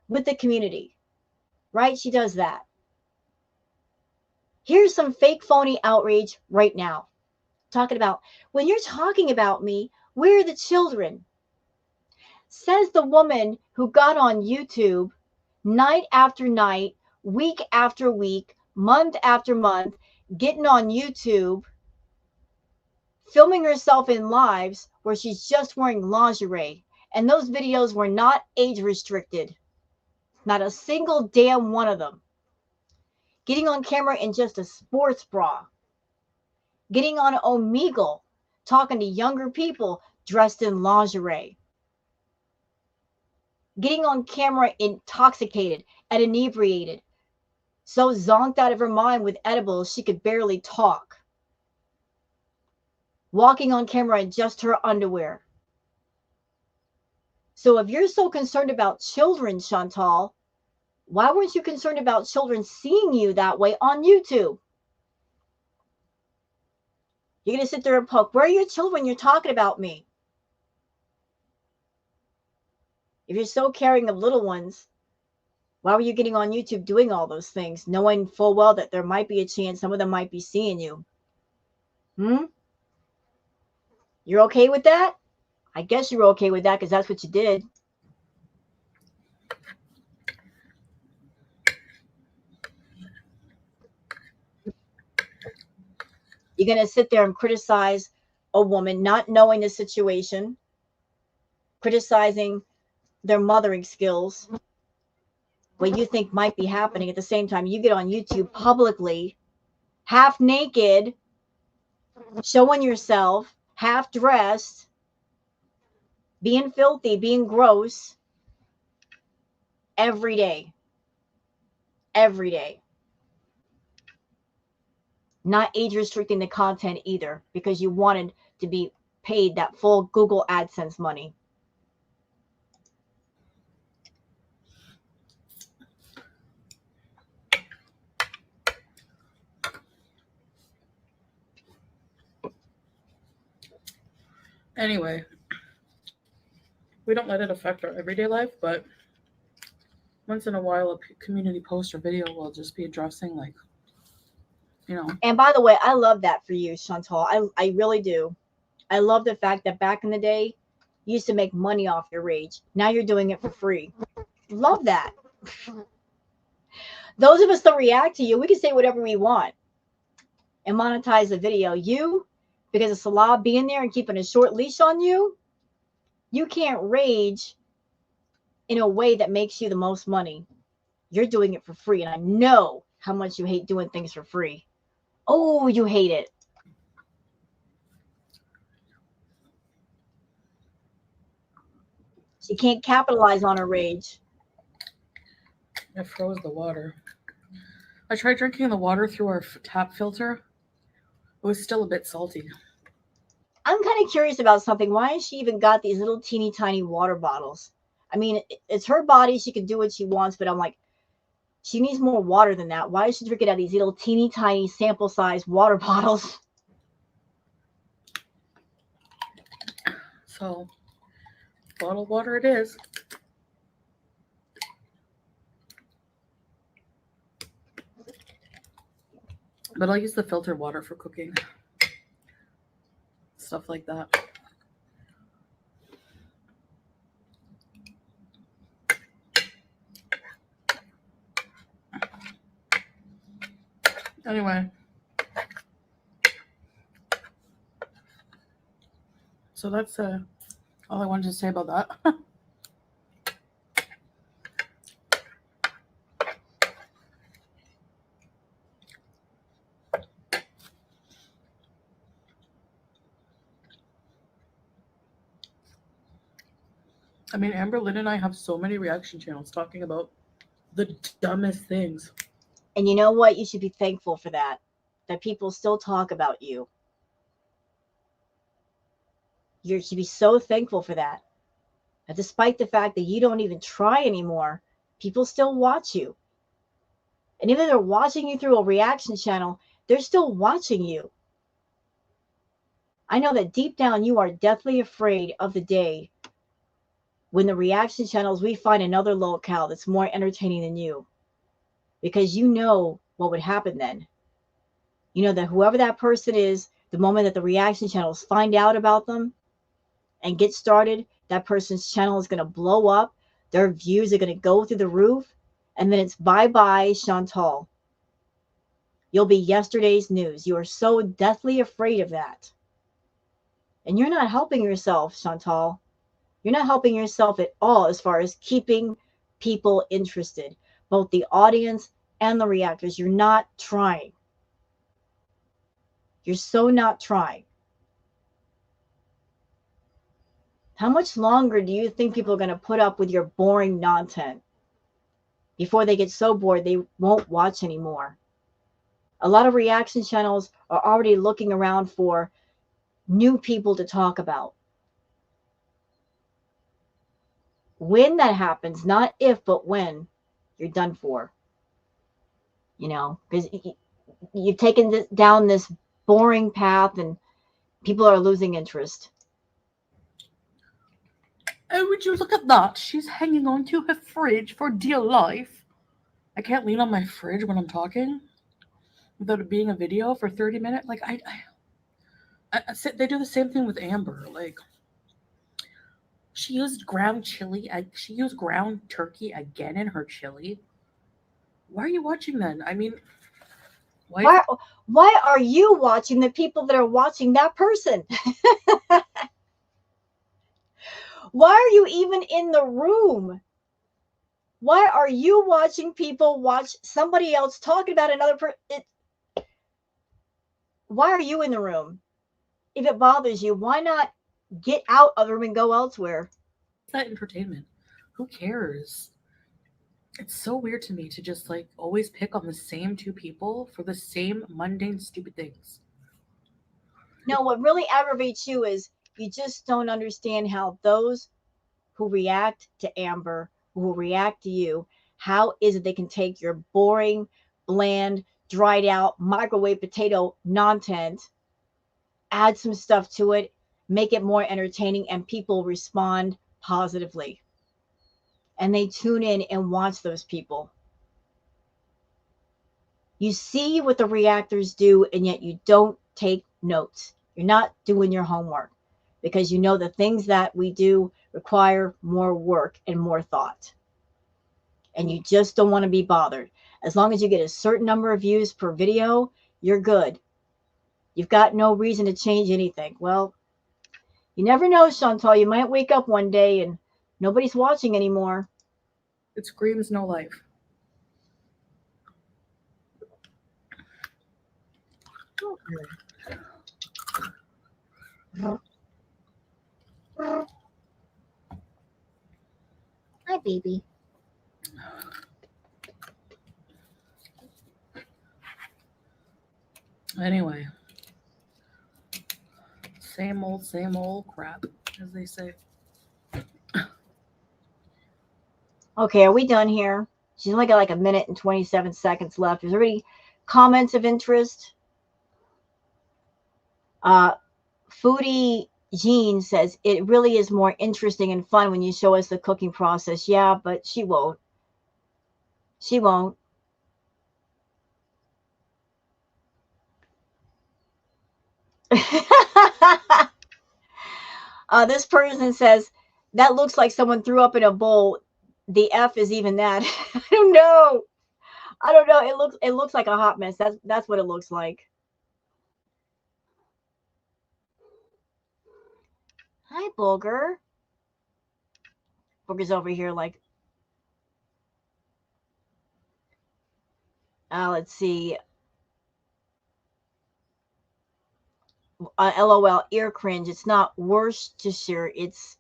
with the community, right? She does that. Here's some fake, phony outrage right now. Talking about, when you're talking about me, where are the children? Says the woman who got on YouTube night after night, week after week, month after month, getting on YouTube, filming herself in lives where she's just wearing lingerie. And those videos were not age restricted. Not a single damn one of them. Getting on camera in just a sports bra. Getting on Omegle, talking to younger people dressed in lingerie. Getting on camera intoxicated and inebriated. So zonked out of her mind with edibles she could barely talk. Walking on camera in just her underwear. So if you're so concerned about children, Chantal, why weren't you concerned about children seeing you that way on YouTube? You're going to sit there and poke. Where are your children? You're talking about me. If you're so caring of little ones, why were you getting on YouTube doing all those things, knowing full well that there might be a chance some of them might be seeing you? You're okay with that? I guess you're okay with that because that's what you did. You're going to sit there and criticize a woman not knowing the situation, criticizing their mothering skills, what you think might be happening. At the same time, you get on YouTube publicly, half naked, showing yourself, half dressed, being filthy, being gross every day. Every day. Not age restricting the content either because you wanted to be paid that full Google AdSense money. Anyway, we don't let it affect our everyday life, but once in a while, a community post or video will just be addressing, like, you know. And by the way, I love that for you, Chantal. I really do. I love the fact that back in the day, you used to make money off your rage. Now you're doing it for free. Love that. Those of us that react to you, we can say whatever we want and monetize the video. You, because of Salah being there and keeping a short leash on you, you can't rage in a way that makes you the most money. You're doing it for free. And I know how much you hate doing things for free. Oh, you hate it. She can't capitalize on her rage. I froze the water. I tried drinking the water through our tap filter. It was still a bit salty. I'm kind of curious about something. Why has she even got these little teeny tiny water bottles? I mean, it's her body. She can do what she wants, but I'm like, she needs more water than that. Why is she drinking out of these little teeny tiny sample size water bottles? So, bottled water it is. But I'll use the filtered water for cooking. Stuff like that. Anyway. So that's all I wanted to say about that. I mean, Amber Lynn and I have so many reaction channels talking about the dumbest things. And you know what? You should be thankful for that people still talk about you. You should be so thankful for that. And despite the fact that you don't even try anymore, people still watch you. And even if they're watching you through a reaction channel, they're still watching you. I know that deep down you are deathly afraid of the day when the reaction channels, we find another locale that's more entertaining than you. Because you know what would happen then. You know that whoever that person is, the moment that the reaction channels find out about them and get started, that person's channel is going to blow up. Their views are going to go through the roof. And then it's bye-bye, Chantal. You'll be yesterday's news. You are so deathly afraid of that. And you're not helping yourself, Chantal. You're not helping yourself at all as far as keeping people interested, both the audience and the reactors. You're not trying. You're so not trying. How much longer do you think people are going to put up with your boring nonsense before they get so bored they won't watch anymore? A lot of reaction channels are already looking around for new people to talk about. when that happens, not if, but when, you're done for. You know, because you've taken this down this boring path and people are losing interest. Oh, would you look at that? She's hanging onto her fridge for dear life. I can't lean on my fridge when I'm talking without it being a video for 30 minutes. Like, they do the same thing with Amber. Like, she used ground chili. She used ground turkey again in her chili. Why are you watching then? I mean, Why are you watching the people that are watching that person? Why are you even in the room? Why are you watching people watch somebody else talking about another person? Why are you in the room? If it bothers you, why not get out of the room and go elsewhere? It's that entertainment. Who cares? It's so weird to me to just like always pick on the same two people for the same mundane, stupid things. No, what really aggravates you is you just don't understand how those who react to Amber, who will react to you, how is it they can take your boring, bland, dried out microwave potato nonsense, add some stuff to it, make it more entertaining, and people respond positively. And they tune in and watch those people. You see what the reactors do, and yet you don't take notes. You're not doing your homework because you know the things that we do require more work and more thought. And you just don't want to be bothered. As long as you get a certain number of views per video, you're good. You've got no reason to change anything. Well, you never know, Chantal. You might wake up one day and nobody's watching anymore. It screams no life. Hi, baby. Anyway, same old crap, as they say. Okay, are we done here? She's only got like a minute and 27 seconds left. Is there any comments of interest? Foodie Jean says it really is more interesting and fun when you show us the cooking process. Yeah, but she won't. She won't. This person says that looks like someone threw up in a bowl. The F is even that. I don't know. I don't know. It looks like a hot mess. That's what it looks like. Hi, Booger. Booger's over here like, let's see. LOL, ear cringe. It's not Worcestershire. It's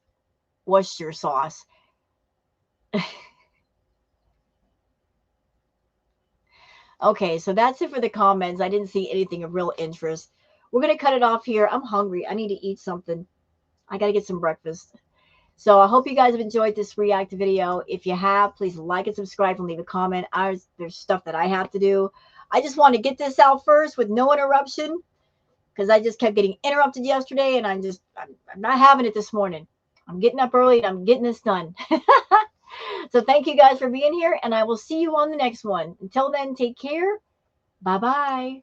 Worcestershire sauce. Okay, so that's it for the comments. I didn't see anything of real interest. We're going to cut it off here. I'm hungry. I need to eat something. I got to get some breakfast. So I hope you guys have enjoyed this react video. If you have, please like and subscribe and leave a comment. There's stuff that I have to do. I just want to get this out first with no interruption because I just kept getting interrupted yesterday, and I'm not having it this morning. I'm getting up early and I'm getting this done. So thank you guys for being here, and I will see you on the next one. Until then, take care. Bye-bye.